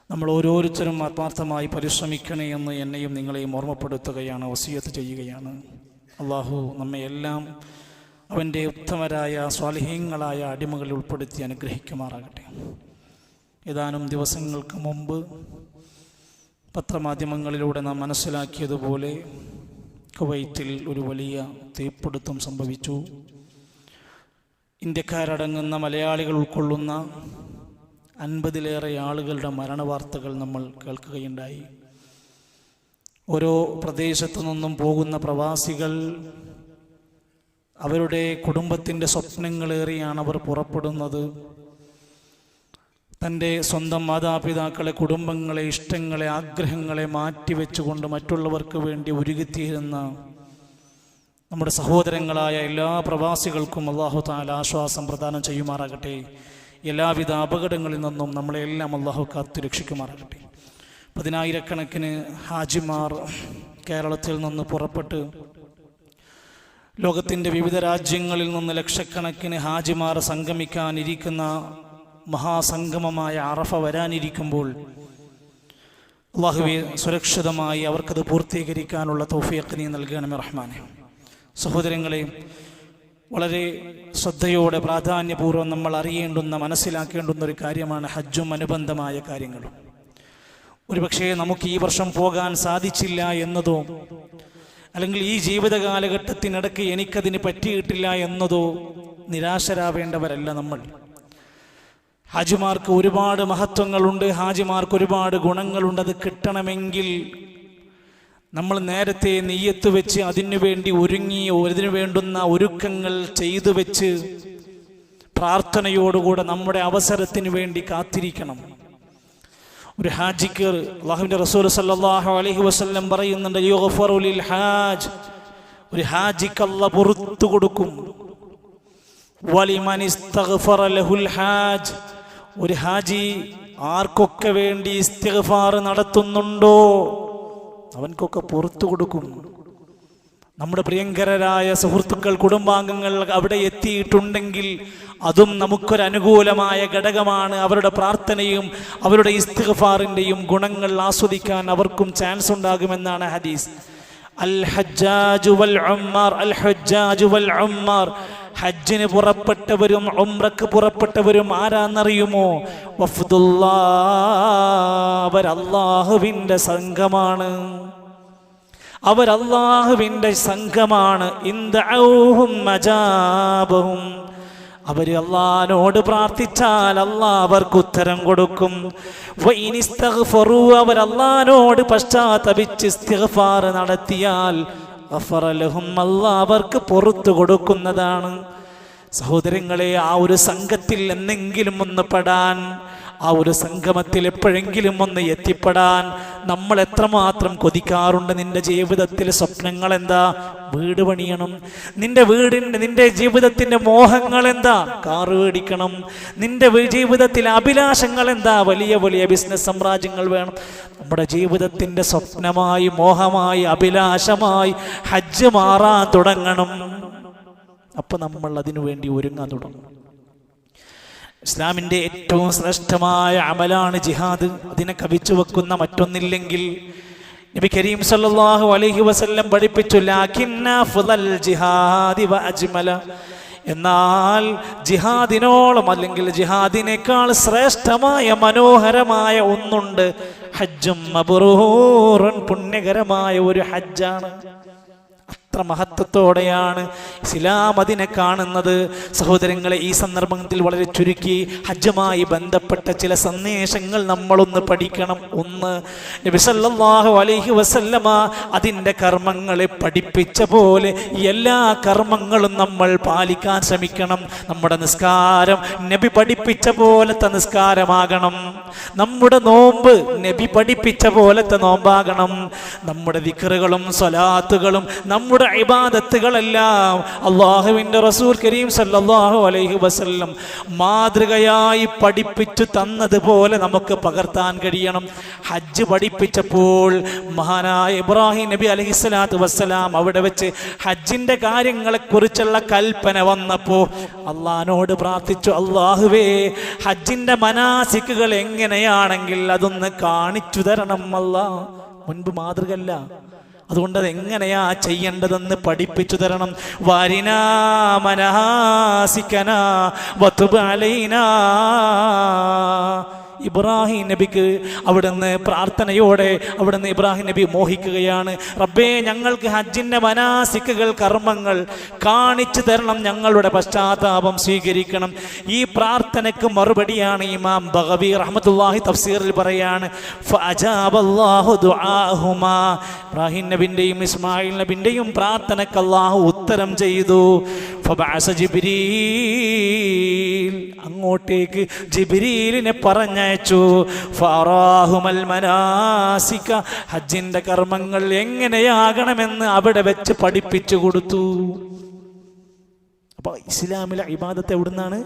നമ്മൾ ഓരോരുത്തരും ആത്മാർത്ഥമായി പരിശ്രമിക്കണേ എന്ന് എന്നെയും നിങ്ങളെയും ഓർമ്മപ്പെടുത്തുകയാണ്, വസിയത്ത് ചെയ്യുകയാണ്. അള്ളാഹു നമ്മയെല്ലാം അവൻ്റെ ഉത്തമരായ സ്വാലിഹീങ്ങളായ അടിമകളിൽ ഉൾപ്പെടുത്തി അനുഗ്രഹിക്കുമാറാകട്ടെ. ഏതാനും ദിവസങ്ങൾക്ക് മുമ്പ് പത്രമാധ്യമങ്ങളിലൂടെ നാം മനസ്സിലാക്കിയതുപോലെ കുവൈറ്റിൽ ഒരു വലിയ തീപിടുത്തം സംഭവിച്ചു. ഇന്ത്യക്കാരടങ്ങുന്ന മലയാളികൾ ഉൾക്കൊള്ളുന്ന 50-ലേറെ ആളുകളുടെ മരണവാർത്തകൾ നമ്മൾ കേൾക്കുകയുണ്ടായി. ഓരോ പ്രദേശത്തു നിന്നും പോകുന്ന പ്രവാസികൾ അവരുടെ കുടുംബത്തിൻ്റെ സ്വപ്നങ്ങളേറിയാണ് അവർ പുറപ്പെടുന്നത്. തൻ്റെ സ്വന്തം മാതാപിതാക്കളെ, കുടുംബങ്ങളെ, ഇഷ്ടങ്ങളെ, ആഗ്രഹങ്ങളെ മാറ്റിവെച്ചുകൊണ്ട് മറ്റുള്ളവർക്ക് വേണ്ടി ഒരുങ്ങിത്തീരുന്ന നമ്മുടെ സഹോദരങ്ങളായ എല്ലാ പ്രവാസികൾക്കും അല്ലാഹു തആല ആശ്വാസം പ്രദാനം ചെയ്യുമാറാകട്ടെ. എല്ലാവിധ അപകടങ്ങളിൽ നിന്നും നമ്മളെല്ലാം അല്ലാഹു കാത്തു രക്ഷിക്കുമാറാകട്ടെ. 10,000-കണക്കിന് ഹാജിമാർ കേരളത്തിൽ നിന്ന് പുറപ്പെട്ട് ലോകത്തിൻ്റെ വിവിധ രാജ്യങ്ങളിൽ നിന്ന് ലക്ഷക്കണക്കിന് ഹാജിമാർ സംഗമിക്കാനിരിക്കുന്ന മഹാസംഗമമായ അറഫ വരാനിരിക്കുമ്പോൾ അല്ലാഹുവേ, സുരക്ഷിതമായി അവർക്കത് പൂർത്തീകരിക്കാനുള്ള തൗഫീഖ് നീ നൽകണമേ റഹ്മാനെ. സഹോദരങ്ങളെ, വളരെ ശ്രദ്ധയോടെ പ്രാധാന്യപൂർവ്വം നമ്മൾ അറിയേണ്ടുന്ന, മനസ്സിലാക്കേണ്ടുന്ന ഒരു കാര്യമാണ് ഹജ്ജും അനുബന്ധമായ കാര്യങ്ങളും. ഒരുപക്ഷെ നമുക്ക് ഈ വർഷം പോകാൻ സാധിച്ചില്ല എന്നതോ, അല്ലെങ്കിൽ ഈ ജീവിത കാലഘട്ടത്തിനിടയ്ക്ക് എനിക്കതിന് പറ്റിയിട്ടില്ല എന്നതോ നിരാശരാവേണ്ടവരല്ല നമ്മൾ. ഹാജിമാർക്ക് ഒരുപാട് മഹത്വങ്ങളുണ്ട്, ഹാജിമാർക്ക് ഒരുപാട് ഗുണങ്ങളുണ്ട്. അത് കിട്ടണമെങ്കിൽ നമ്മൾ നേരത്തെ നിയ്യത്ത് വെച്ച് അതിനുവേണ്ടി ഒരുങ്ങി, അതിനു വേണ്ടുന്ന ഒരുക്കങ്ങൾ ചെയ്തു വെച്ച് പ്രാർത്ഥനയോടുകൂടെ നമ്മുടെ അവസരത്തിന് വേണ്ടി കാത്തിരിക്കണം. ഒരു ഹാജിക്ക് അല്ലാഹുവിൻ്റെ റസൂൽ സല്ലല്ലാഹു അലൈഹി വസല്ലം പറയുന്നുണ്ട്, യുഗ്ഫറു ലിൽ ഹാജ്, ഒരു ഹാജിക്ക് അല്ലാഹു പുറത്തു കൊടുക്കും. വലിമൻ ഇസ്തഗ്ഫറ ലഹുൽ ഹാജ്, ഒരു ഹാജി ആർക്കൊക്കെ വേണ്ടി ഇസ്തിഗ്ഫാർ നടത്തുന്നുണ്ടോ അവൻക്കൊക്കെ പുറത്തു കൊടുക്കും. നമ്മുടെ പ്രിയങ്കരായ സുഹൃത്തുക്കൾ, കുടുംബാംഗങ്ങൾ അവിടെ എത്തിയിട്ടുണ്ടെങ്കിൽ അതും നമുക്കൊരനുകൂലമായ ഘടകമാണ്. അവരുടെ പ്രാർത്ഥനയും അവരുടെ ഇസ്തിഗ്ഫാറിൻ്റെയും ഗുണങ്ങൾ ആസ്വദിക്കാൻ അവർക്കും ചാൻസ് ഉണ്ടാകുമെന്നാണ് ഹദീസ്. അൽ ഹജ്ജാജു വൽ ഉമ്മാർ, അൽ ഹജ്ജാജു വൽ ഉമ്മാർ, ഹജ്ജിന് പുറപ്പെട്ടവരും ഉംറക്ക് പുറപ്പെട്ടവരും ആരാന്നറിയുമോ? വഫ്ദുല്ലാഹ്, അവരല്ലാഹുവിൻ്റെ സംഘമാണ്, അവരല്ലാഹുവിൻ്റെ സംഘമാണ്. ഇൻദഊഹും മജാബഹും, അവർ അല്ലാഹുവിനോട് പ്രാർത്ഥിച്ചാൽ അല്ലാഹ് അവർക്ക് ഉത്തരം കൊടുക്കും. വഇനിസ്തഗ്ഫറു, അവർ അല്ലാഹുവിനോട് പശ്ചാത്തപിച്ച് ഇസ്തിഗ്ഫാർ നടത്തിയാൽ ഗഫറ ലഹും, അല്ലാഹ് അവർക്ക് പുറത്തു കൊടുക്കുന്നതാണ്. സഹോദരങ്ങളെ, ആ ഒരു സംഘത്തിൽ എന്നെങ്കിലും ഒന്ന് പെടാൻ, ആ ഒരു സംഗമത്തിൽ എപ്പോഴെങ്കിലും ഒന്ന് എത്തിപ്പെടാൻ നമ്മൾ എത്രമാത്രം കൊതിക്കാറുണ്ട്. നിന്റെ ജീവിതത്തിലെ സ്വപ്നങ്ങൾ എന്താ? വീട് പണിയണം. നിന്റെ ജീവിതത്തിന്റെ മോഹങ്ങൾ എന്താ? കാറ് മേടിക്കണം. നിന്റെ ജീവിതത്തിലെ അഭിലാഷങ്ങൾ എന്താ? വലിയ വലിയ ബിസിനസ് സാമ്രാജ്യങ്ങൾ വേണം. നമ്മുടെ ജീവിതത്തിന്റെ സ്വപ്നമായി, മോഹമായി, അഭിലാഷമായി ഹജ്ജ് മാറാൻ തുടങ്ങണം. അപ്പൊ നമ്മൾ അതിനു വേണ്ടി ഒരുങ്ങാൻ തുടങ്ങും. ഇസ്ലാമിൻ്റെ ഏറ്റവും ശ്രേഷ്ഠമായ അമലാണ് ജിഹാദ്. അതിനെ കവിച്ചു വെക്കുന്ന മറ്റൊന്നില്ലെങ്കിൽ നബി കരീം സല്ലല്ലാഹു അലൈഹി വസല്ലം പഠിപ്പിച്ചു, ലാകിന്ന അഫ്ളൽ ജിഹാദി വ അജ്മല, എന്നാൽ ജിഹാദിനോളം അല്ലെങ്കിൽ ജിഹാദിനേക്കാൾ ശ്രേഷ്ഠമായ മനോഹരമായ ഒന്നുണ്ട്. ഹജ്ജും മബ്റൂറുൻ, പുണ്യകരമായ ഒരു ഹജ്ജാണ്. അത്ര മഹത്വത്തോടെയാണ് ഇസ്ലാം അതിനെ കാണുന്നത്. സഹോദരങ്ങളെ, ഈ സന്ദർഭത്തിൽ വളരെ ചുരുക്കി ഹജ്ജുമായി ബന്ധപ്പെട്ട ചില സന്ദേശങ്ങൾ നമ്മളൊന്ന് പഠിക്കണം. ഒന്ന്, നബി സല്ലല്ലാഹു അലൈഹി വസല്ലമ അതിൻ്റെ കർമ്മങ്ങളെ പഠിപ്പിച്ച പോലെ എല്ലാ കർമ്മങ്ങളും നമ്മൾ പാലിക്കാൻ ശ്രമിക്കണം. നമ്മുടെ നിസ്കാരം നബി പഠിപ്പിച്ച പോലത്തെ നിസ്കാരമാകണം. നമ്മുടെ നോമ്പ് നബി പഠിപ്പിച്ച പോലത്തെ നോമ്പാകണം. നമ്മുടെ ദിക്റുകളും സ്വലാത്തുകളും നമ്മുടെ നമ്മുടെ ഇബാദത്തുകളെല്ലാം അല്ലാഹുവിൻ്റെ റസൂൽ കരീം സല്ലല്ലാഹു അലൈഹി വസല്ലം മാതൃകയായി പഠിപ്പിച്ചു തന്നതുപോലെ നമുക്ക് പകർത്താൻ കഴിയണം. ഹജ്ജ് പഠിപ്പിച്ചപ്പോൾ മഹാനായ ഇബ്രാഹിം നബി അലൈഹിസ്സലാത്തു വസ്സലാം അവിടെ വെച്ച് ഹജ്ജിൻ്റെ കാര്യങ്ങളെക്കുറിച്ചുള്ള കൽപ്പന വന്നപ്പോൾ അള്ളാഹിനോട് പ്രാർത്ഥിച്ചു, അല്ലാഹുവേ ഹജ്ജിൻ്റെ മനാസിക്കുകൾ എങ്ങനെയാണെങ്കിൽ അതൊന്ന് കാണിച്ചു തരണം അല്ലാഹ്. മുൻപ് മാതൃകല്ല, അതുകൊണ്ട് അതെങ്ങനെയാ ചെയ്യേണ്ടതെന്ന് പഠിപ്പിച്ചു തരണം. വാരിനാ മനാസികനാ വതുബ് അലൈനാ. ഇബ്രാഹിം നബിക്ക് അവിടുന്ന് പ്രാർത്ഥനയോടെ അവിടുന്ന് ഇബ്രാഹിം നബി മോഹിക്കുകയാണ്, റബ്ബേ ഞങ്ങൾക്ക് ഹജ്ജിൻ്റെ മനാസിക്കുകൾ കർമ്മങ്ങൾ കാണിച്ചു തരണം, ഞങ്ങളുടെ പശ്ചാത്താപം സ്വീകരിക്കണം. ഈ പ്രാർത്ഥനയ്ക്ക് മറുപടിയാണ് ഇമാം ബഗവി റഹ്മത്തുള്ളാഹി തഫ്സീറിൽ പറയാണ്, ഫഅജാബല്ലാഹു ദുആഹുമാ. ഇബ്രാഹിം നബിൻ്റെയും ഇസ്മായിൽ നബിൻ്റെയും പ്രാർത്ഥനയ്ക്ക് അല്ലാഹു ഉത്തരം ചെയ്തു. ഫബഅസ ജിബ്രീൽ, അങ്ങോട്ടേക്ക് ജിബ്രീലിനെ പറഞ്ഞയച്ചു. ഫറാഹുമൽ മനാസിക, ഹജ്ജിന്റെ കർമ്മങ്ങൾ എങ്ങനെയാകണമെന്ന് അവിടെ വെച്ച് പഠിപ്പിച്ചു കൊടുത്തു. അപ്പൊ ഇസ്ലാമിലെ ഇബാദത്ത് എവിടുന്നാണ്?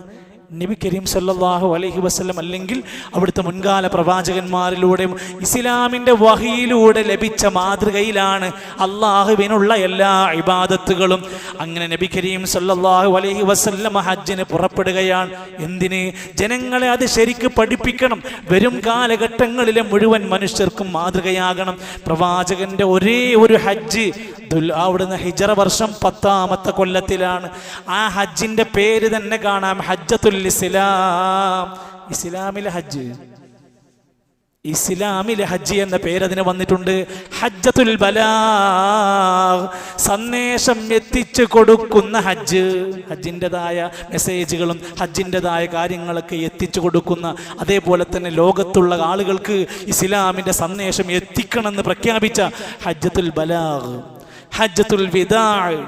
നബി കരീം സല്ലല്ലാഹു അലൈഹി വസല്ലം അല്ലെങ്കിൽ അവിടുത്തെ മുൻകാല പ്രവാചകന്മാരിലൂടെ ഇസ്ലാമിൻ്റെ വഹിയിലൂടെ ലഭിച്ച മാതൃകയിലാണ് അള്ളാഹുവിനുള്ള എല്ലാ ഇബാദത്തുകളും. അങ്ങനെ നബി കരീം സല്ലല്ലാഹു അലൈഹി വസല്ലം ഹജ്ജിന് പുറപ്പെടുകയാണ്. എന്തിന്? ജനങ്ങളെ അത് ശരിക്ക് പഠിപ്പിക്കണം. വരും കാലഘട്ടങ്ങളിലെ മുഴുവൻ മനുഷ്യർക്കും മാതൃകയാകണം. പ്രവാചകന്റെ ഒരേ ഒരു ഹജ്ജ് അവിടുന്ന് ഹിജറ വർഷം 10ാമത്തെ കൊല്ലത്തിലാണ്. ആ ഹജ്ജിന്റെ പേര് തന്നെ കാണാം, ഹജ്ജത്തുൽ ഇസ്ലാം. ഇസ്ലാമിലെ ഹജ്ജ്, ഇസ്ലാമിലെ ഹജ്ജ് എന്ന പേര് അതിന് വന്നിട്ടുണ്ട്. ഹജ്ജത്തുൽ ബലാഗ്, സന്ദേശം എത്തിച്ചു കൊടുക്കുന്ന ഹജ്ജ്. ഹജ്ജിൻ്റെതായ മെസ്സേജുകളും ഹജ്ജിൻ്റെതായ കാര്യങ്ങളൊക്കെ എത്തിച്ചു കൊടുക്കുന്ന, അതേപോലെ തന്നെ ലോകത്തുള്ള ആളുകൾക്ക് ഇസ്ലാമിൻ്റെ സന്ദേശം എത്തിക്കണമെന്ന് പ്രഖ്യാപിച്ച ഹജ്ജത്തുൽ ബലാഗ്. ഹജ്ജത്തുൽ വിദാ,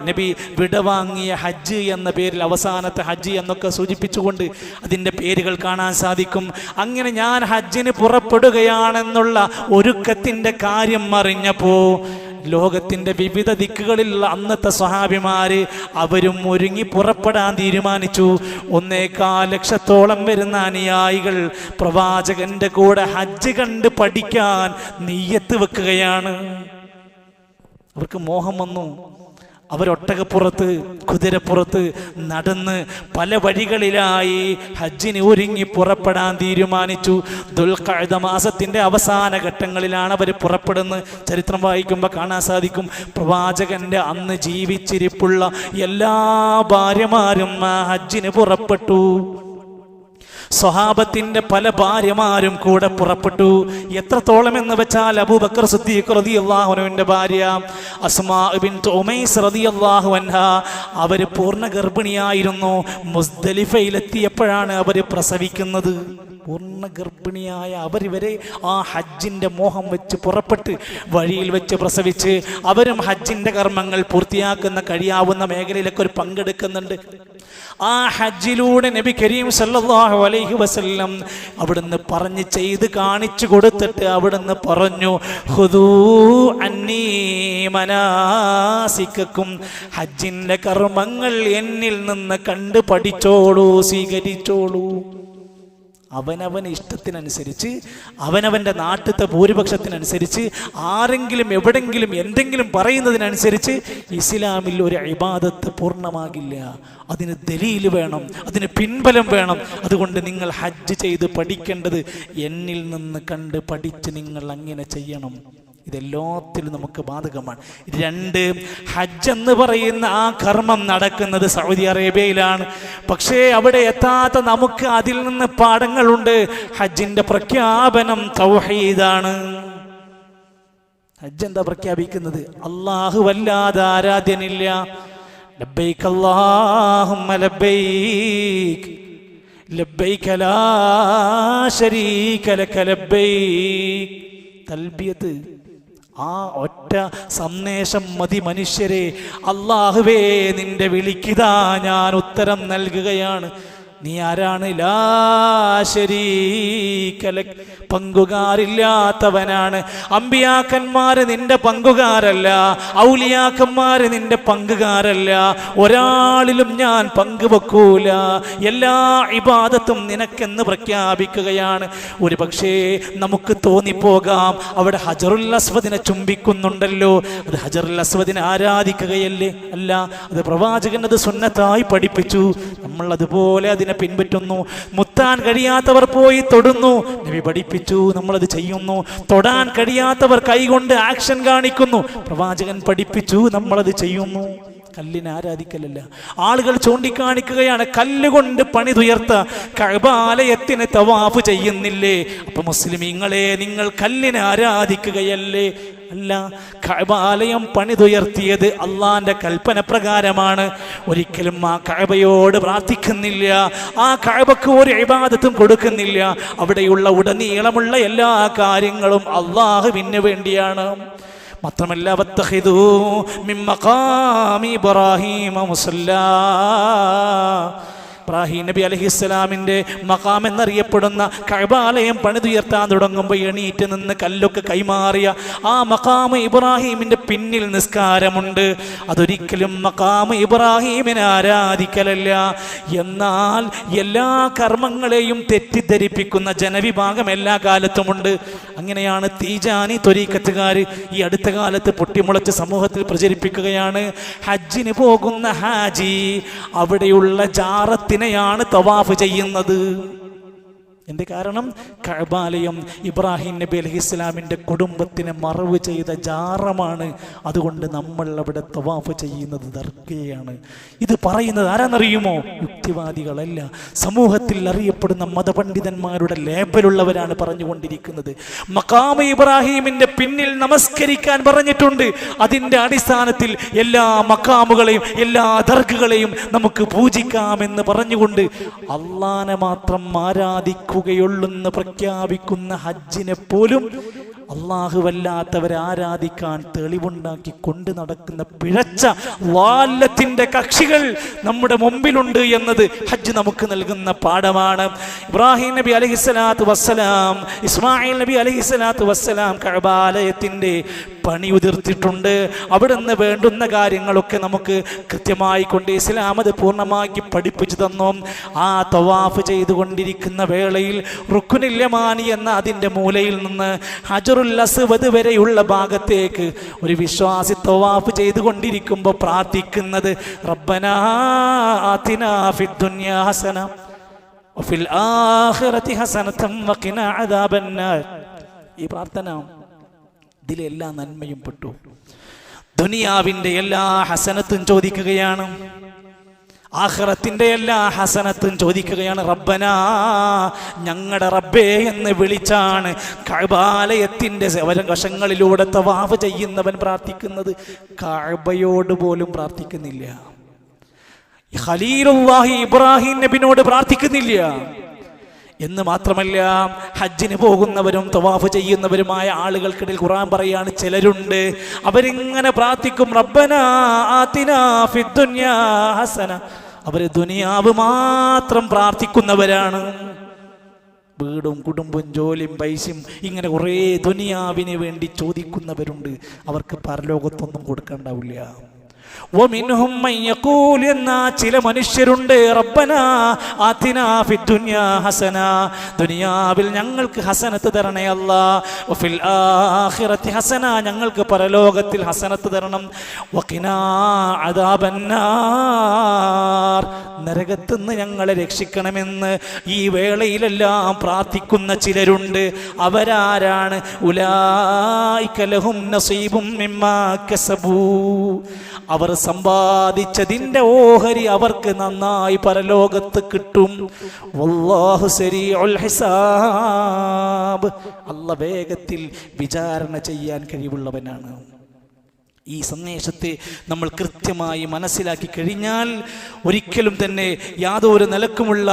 നബി വിടവാങ്ങിയ ഹജ്ജ് എന്ന പേരിൽ അവസാനത്തെ ഹജ്ജ് എന്നൊക്കെ സൂചിപ്പിച്ചുകൊണ്ട് അതിൻ്റെ പേരുകൾ കാണാൻ സാധിക്കും. അങ്ങനെ ഞാൻ ഹജ്ജിന് പുറപ്പെടുകയാണെന്നുള്ള ഒരുക്കത്തിൻ്റെ കാര്യം അറിഞ്ഞപ്പോൾ ലോകത്തിൻ്റെ വിവിധ ദിക്കുകളിലുള്ള അന്നത്തെ സ്വഹാബിമാര് അവരും ഒരുങ്ങി പുറപ്പെടാൻ തീരുമാനിച്ചു. 1.25 ലക്ഷത്തോളം വരുന്ന അനുയായികൾ പ്രവാചകന്റെ കൂടെ ഹജ്ജ് കണ്ട് പഠിക്കാൻ നിയ്യത്ത് വെക്കുകയാണ്. അവർക്ക് മോഹം വന്നു. അവരൊട്ടകപ്പുറത്ത്, കുതിരപ്പുറത്ത് നടന്ന് പല വഴികളിലായി ഹജ്ജിന് ഒരുങ്ങി പുറപ്പെടാൻ തീരുമാനിച്ചു. ദുൽഖഅദ മാസത്തിൻ്റെ അവസാന ഘട്ടങ്ങളിലാണ് അവർ പുറപ്പെടുന്നത്. ചരിത്രം വായിക്കുമ്പോൾ കാണാൻ സാധിക്കും, പ്രവാചകന്റെ അന്ന് ജീവിച്ചിരിപ്പുള്ള എല്ലാ ഭാര്യമാരും ഹജ്ജിന് പുറപ്പെട്ടു. സ്വഹാബത്തിന്റെ പല ഭാര്യമാരും കൂടെ പുറപ്പെട്ടു. എത്രത്തോളം എന്ന് വെച്ചാൽ അബൂബക്കർ സിദ്ദീഖ് റളിയല്ലാഹു അൻഹുവിന്റെ ഭാര്യ അസ്മാ ബിൻത് ഉമൈസ് റളിയല്ലാഹു അൻഹാ, അവര് പൂർണ്ണ ഗർഭിണിയായിരുന്നു. മുസ്ദലിഫയിലെത്തിയപ്പോഴാണ് അവർ പ്രസവിക്കുന്നത്. പൂർണ്ണ ഗർഭിണിയായ അവരിവരെ ആ ഹജ്ജിൻ്റെ മോഹം വെച്ച് പുറപ്പെട്ട് വഴിയിൽ വെച്ച് പ്രസവിച്ച് അവരും ഹജ്ജിൻ്റെ കർമ്മങ്ങൾ പൂർത്തിയാക്കുന്ന കഴിയാവുന്ന മേഖലയിലൊക്കെ ഒരു പങ്കെടുക്കുന്നുണ്ട്. ആ ഹജ്ജിലൂടെ നബി കരീം സല്ലല്ലാഹു അലൈഹി വസല്ലം അവിടുന്ന് പറഞ്ഞ് ചെയ്ത് കാണിച്ചു കൊടുത്തിട്ട് അവിടുന്ന് പറഞ്ഞു, ഖുദൂ അന്നീ മനാസികക്കും, ഹജ്ജിൻ്റെ കർമ്മങ്ങൾ എന്നിൽ നിന്ന് കണ്ട് പഠിച്ചോളൂ, സ്വീകരിച്ചോളൂ. അവനവന് ഇഷ്ടത്തിനനുസരിച്ച്, അവനവൻ്റെ നാട്ടിലത്തെ ഭൂരിപക്ഷത്തിനനുസരിച്ച്, ആരെങ്കിലും എവിടെങ്കിലും എന്തെങ്കിലും പറയുന്നതിനനുസരിച്ച് ഇസ്ലാമിൽ ഒരു ഇബാദത്ത് പൂർണ്ണമാകില്ല. അതിന് ദലീൽ വേണം, അതിന് പിൻബലം വേണം. അതുകൊണ്ട് നിങ്ങൾ ഹജ്ജ് ചെയ്ത് പഠിക്കേണ്ടത് എന്നിൽ നിന്ന് കണ്ട് പഠിച്ച് നിങ്ങൾ അങ്ങനെ ചെയ്യണം. ഇതെല്ലാത്തിലും നമുക്ക് ബാധകമാണ്. 2, ഹജ്ജ് എന്ന് പറയുന്ന ആ കർമ്മം നടക്കുന്നത് സൗദി അറേബ്യയിലാണ്. പക്ഷേ അവിടെ എത്താത്ത നമുക്ക് അതിൽ നിന്ന് പാഠങ്ങളുണ്ട്. ഹജ്ജിന്റെ പ്രഖ്യാപനം തൗഹീദാണ്. ഹജ്ജ് എന്താ പ്രഖ്യാപിക്കുന്നത്? അല്ലാഹു വല്ലാതെ ആരാധ്യനില്ല. ലബ്ബൈക അല്ലാഹുമ്മ ലബ്ബൈക ലബ്ബൈക ലാ ശരീക ലക ലബ്ബൈക. തൽബിയത്ത്, ആ ഒറ്റ സന്ദേശം മതി മനുഷ്യരെ. അല്ലാഹുവേ, നിന്റെ വിളിക്കിതാ ഞാൻ ഉത്തരം നൽകുകയാണ്. നീ ആരാണ്? ലാ ശരീക ലക്, പങ്കുകാരില്ലാത്തവനാണ്. അമ്പിയാക്കന്മാര് നിന്റെ പങ്കുകാരല്ല, ഔലിയാക്കന്മാര് നിന്റെ പങ്കുകാരല്ല. ഒരാളിലും ഞാൻ പങ്കുവെക്കൂല, എല്ലാ ഇബാദത്തും നിനക്കെന്ന് പ്രഖ്യാപിക്കുകയാണ്. ഒരു പക്ഷേ നമുക്ക് തോന്നിപ്പോകാം, അവിടെ ഹജറുൽ അസ്വദിനെ ചുംബിക്കുന്നുണ്ടല്ലോ, അത് ഹജറുൽ അസ്വദിനെ ആരാധിക്കുകയല്ലേ? അല്ല, അത് പ്രവാചകൻ അത് സുന്നത്തായി പഠിപ്പിച്ചു. നമ്മൾ അതുപോലെ അതിനെ പിൻപറ്റുന്നു. മുത്താൻ കഴിയാത്തവർ പോയി തൊടുന്നു, നബി പഠിപ്പിച്ചു, നമ്മളത് ചെയ്യുന്നു. തൊടാൻ കഴിയാത്തവർ കൈകൊണ്ട് ആക്ഷൻ കാണിക്കുന്നു, പ്രവാചകൻ പഠിപ്പിച്ചു, നമ്മളത് ചെയ്യുന്നു. കല്ലിനെ ആരാധിക്കലല്ല. ആളുകൾ ചൂണ്ടിക്കാണിക്കുകയാണ്, കല്ലുകൊണ്ട് പണിതുയർത്ത കഅബാലയത്തിന് തവാഫ് ചെയ്യുന്നില്ലേ? അപ്പൊ മുസ്ലിമീങ്ങളെ, നിങ്ങൾ കല്ലിനെ ആരാധിക്കുകയല്ലേ? അല്ല, കഅബാലയം പണിതുയർത്തിയത് അള്ളാന്റെ കൽപ്പന പ്രകാരമാണ്. ഒരിക്കലും ആ കഅബയോട് പ്രാർത്ഥിക്കുന്നില്ല, ആ കഅബക്ക് ഒരു ഇബാദത്തും കൊടുക്കുന്നില്ല. അവിടെയുള്ള ഉടനീളമുള്ള എല്ലാ കാര്യങ്ങളും അള്ളാഹുവിന് വേണ്ടിയാണ്. മാത്രമല്ല, വത്തഖിദൂ മിൻ മഖാമി ഇബ്രാഹീമ മുസല്ലാ, ഇബ്രാഹിം നബി അലൈഹിസ്സലാമിന്റെ മഖാം എന്നറിയപ്പെടുന്ന കഅബാലയം പണിതുയർത്താൻ തുടങ്ങുമ്പോൾ എണീറ്റ് നിന്ന് കല്ലൊക്കെ കൈമാറിയ ആ മഖാം ഇബ്രാഹിമിന്റെ പിന്നിൽ നിസ്കാരമുണ്ട്. അതൊരിക്കലും മഖാം ഇബ്രാഹിമിനെ ആരാധിക്കലല്ല. എന്നാൽ എല്ലാ കർമ്മങ്ങളെയും തെറ്റിദ്ധരിപ്പിക്കുന്ന ജനവിഭാഗം എല്ലാ കാലത്തുമുണ്ട്. അങ്ങനെയാണ് തീജാനി ത്വരീഖത്തുകാർ ഈ അടുത്ത കാലത്ത് പൊട്ടിമുളച്ച് സമൂഹത്തിൽ പ്രചരിപ്പിക്കുകയാണ്. ഹജ്ജിന് പോകുന്ന ഹാജി അവിടെയുള്ള ജാറത്തിനെയാണ് തവാഫ് ചെയ്യുന്നത്. എന്റെ കാരണം, കഅബാലയം ഇബ്രാഹിം നബി അലൈഹിസ്സലാമിന്റെ കുടുംബത്തിനെ മറവ് ചെയ്ത ജാറമാണ്. അതുകൊണ്ട് നമ്മൾ അവിടെ തവാഫ് ചെയ്യുന്നത് ദർഗയാണ്. ഇത് പറയുന്നത് ആരാന്നറിയുമോ? യുക്തിവാദികളല്ല, സമൂഹത്തിൽ അറിയപ്പെടുന്ന മതപണ്ഡിതന്മാരുടെ ലേബലുള്ളവരാണ് പറഞ്ഞുകൊണ്ടിരിക്കുന്നത്. മഖാം ഇബ്രാഹിമിന്റെ പിന്നിൽ നമസ്കരിക്കാൻ പറഞ്ഞിട്ടുണ്ട്. അതിന്റെ അടിസ്ഥാനത്തിൽ എല്ലാ മഖാമുകളെയും എല്ലാ ദർഗകളെയും നമുക്ക് പൂജിക്കാമെന്ന് പറഞ്ഞുകൊണ്ട് അള്ളാനെ മാത്രം ആരാധിക്കും ുള്ളെന്ന് പ്രഖ്യാപിക്കുന്ന ഹജ്ജിനെ പോലും അല്ലാഹുവല്ലാത്തവരെ ആരാധിക്കാൻ തെളിവുണ്ടാക്കി കൊണ്ട് നടക്കുന്ന പിഴച്ച വാല്ലത്തിന്റെ കക്ഷികൾ നമ്മുടെ മുമ്പിലുണ്ട് എന്നത് ഹജ്ജ് നമുക്ക് നൽകുന്ന പാഠമാണ്. ഇബ്രാഹിം നബി അലൈഹിസ്സലാത്തു വസ്സലാം, ഇസ്മായിൽ നബി അലൈഹിസ്സലാത്തു വസ്സലാം കഅബാലയത്തിന്റെ പണി ഉതിർത്തിട്ടുണ്ട്. അവിടുന്ന് വേണ്ടുന്ന കാര്യങ്ങളൊക്കെ നമുക്ക് കൃത്യമായി കൊണ്ട് ഇസ്ലാം അത് പൂർണ്ണമാക്കി പഠിപ്പിച്ചു തന്നു. ആ തവാഫ് ചെയ്തുകൊണ്ടിരിക്കുന്ന വേളയിൽ റുക്നുൽ യമാനി എന്ന അതിൻ്റെ മൂലയിൽ നിന്ന് ഹജറുൽ അസ്വദ് വരെയുള്ള ഭാഗത്തേക്ക് ഒരു വിശ്വാസി തവാഫ് ചെയ്തുകൊണ്ടിരിക്കുമ്പോൾ പ്രാർത്ഥിക്കുന്നത് റബ്ബനാ ആതിനാ ഫിദ്ദുനിയാ ഹസന വഫിൽ ആഖിറതി ഹസനതൻ വഖിനാ അദാബന്നാർ. ഈ പ്രാർത്ഥന ഇതിലെല്ലാ നന്മയും പെട്ടു. ദുനിയാവിന്റെ എല്ലാ ഹസനത്തും ചോദിക്കുകയാണ്, ആഖിറത്തിന്റെ എല്ലാ ഹസനത്തും ചോദിക്കുകയാണ്. റബ്ബനാ, ഞങ്ങളുടെ റബ്ബേ എന്ന് വിളിച്ചാണ് കഅബാലയത്തിന്റെ വശങ്ങളിലൂടെ തവാഫ് ചെയ്യുന്നവൻ പ്രാർത്ഥിക്കുന്നത്. കഅബയോട് പോലും പ്രാർത്ഥിക്കുന്നില്ല, ഖലീലുല്ലാഹി ഇബ്രാഹിം നബിയോട് പ്രാർത്ഥിക്കുന്നില്ല. എന്ന് മാത്രമല്ല, ഹജ്ജിന് പോകുന്നവരും തവാഫ് ചെയ്യുന്നവരുമായ ആളുകൾക്കിടയിൽ ഖുർആൻ പറയാണ്, ചിലരുണ്ട് അവരിങ്ങനെ പ്രാർത്ഥിക്കും റബ്ബനാ ആതിനാ ഫിദ്ദുനിയാ ഹസന. അവര് ദുനിയാവ് മാത്രം പ്രാർത്ഥിക്കുന്നവരാണ്. വീടും കുടുംബവും ജോലിയും പൈസയും ഇങ്ങനെ കുറേ ദുനിയാവിന് വേണ്ടി ചോദിക്കുന്നവരുണ്ട്. അവർക്ക് പരലോകത്തൊന്നും കൊടുക്കണ്ടാവില്ല. എന്ന ചില മനുഷ്യരുണ്ട്, റബ്ബനാ ആതിനാ ഫിദ്ദുനിയാ ഹസന, ദുനിയാവിൽ ഞങ്ങൾക്ക് ഹസനത്ത് തരണേ അല്ലാ, വഫിൽ ആഖിറതി ഹസന, ഞങ്ങൾക്ക് പരലോകത്തിൽ ഹസനത്ത് തരണം, വഖിനാ അദാബന്നാർ, നരകത്തിൽ നിന്ന് ഞങ്ങളെ രക്ഷിക്കണമെന്ന് ഈ വേളയിലെല്ലാം പ്രാർത്ഥിക്കുന്ന ചിലരുണ്ട്. അവരാരാണ്? ഉലൈക ലഹും നസീബും മിമ്മാ കസബൂ, അവർ സമ്പാദിച്ചതിന്റെ ഓഹരി അവർക്ക് നന്നായി പരലോകത്ത് കിട്ടും. വല്ലാഹു സരീഉൽ ഹിസാബ്, അല്ലാഹ് വേഗത്തിൽ വിചാരണ ചെയ്യാൻ കഴിവുള്ളവനാണ്. ഈ സന്ദേശത്തെ നമ്മൾ കൃത്യമായി മനസ്സിലാക്കി കഴിഞ്ഞാൽ ഒരിക്കലും തന്നെ യാതൊരു നിലക്കുമുള്ള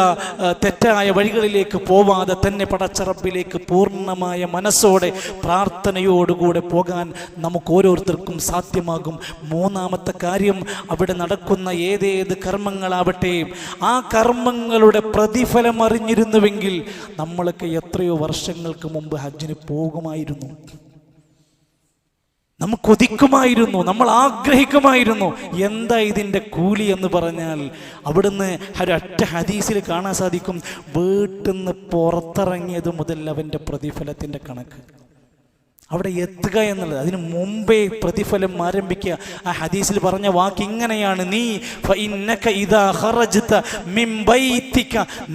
തെറ്റായ വഴികളിലേക്ക് പോവാതെ തന്നെ പടച്ച റബ്ബിലേക്ക് പൂർണ്ണമായ മനസ്സോടെ പ്രാർത്ഥനയോടുകൂടെ പോകാൻ നമുക്ക് ഓരോരുത്തർക്കും സാധ്യമാകും. മൂന്നാമത്തെ കാര്യം, അവിടെ നടക്കുന്ന ഏതേത് കർമ്മങ്ങളാവട്ടെ, ആ കർമ്മങ്ങളുടെ പ്രതിഫലം അറിഞ്ഞിരുന്നുവെങ്കിൽ നമ്മളൊക്കെ എത്രയോ വർഷങ്ങൾക്ക് മുമ്പ് ഹജ്ജിന് പോകുമായിരുന്നു. നമുക്ക് കൊതിക്കുമായിരുന്നു, നമ്മൾ ആഗ്രഹിക്കുമായിരുന്നു. എന്താ ഇതിൻ്റെ കൂലി എന്ന് പറഞ്ഞാൽ, അവിടുന്ന് ഒരൊറ്റ ഹദീസിൽ കാണാൻ സാധിക്കും, വീട്ടിൽ നിന്ന് പുറത്തിറങ്ങിയത് മുതൽ അവൻ്റെ പ്രതിഫലത്തിൻ്റെ കണക്ക്. അവിടെ എത്തുക എന്നുള്ളത്, അതിന് മുമ്പേ പ്രതിഫലം ആരംഭിക്കുക. ആ ഹദീസിൽ പറഞ്ഞ വാക്ക് ഇങ്ങനെയാണ്,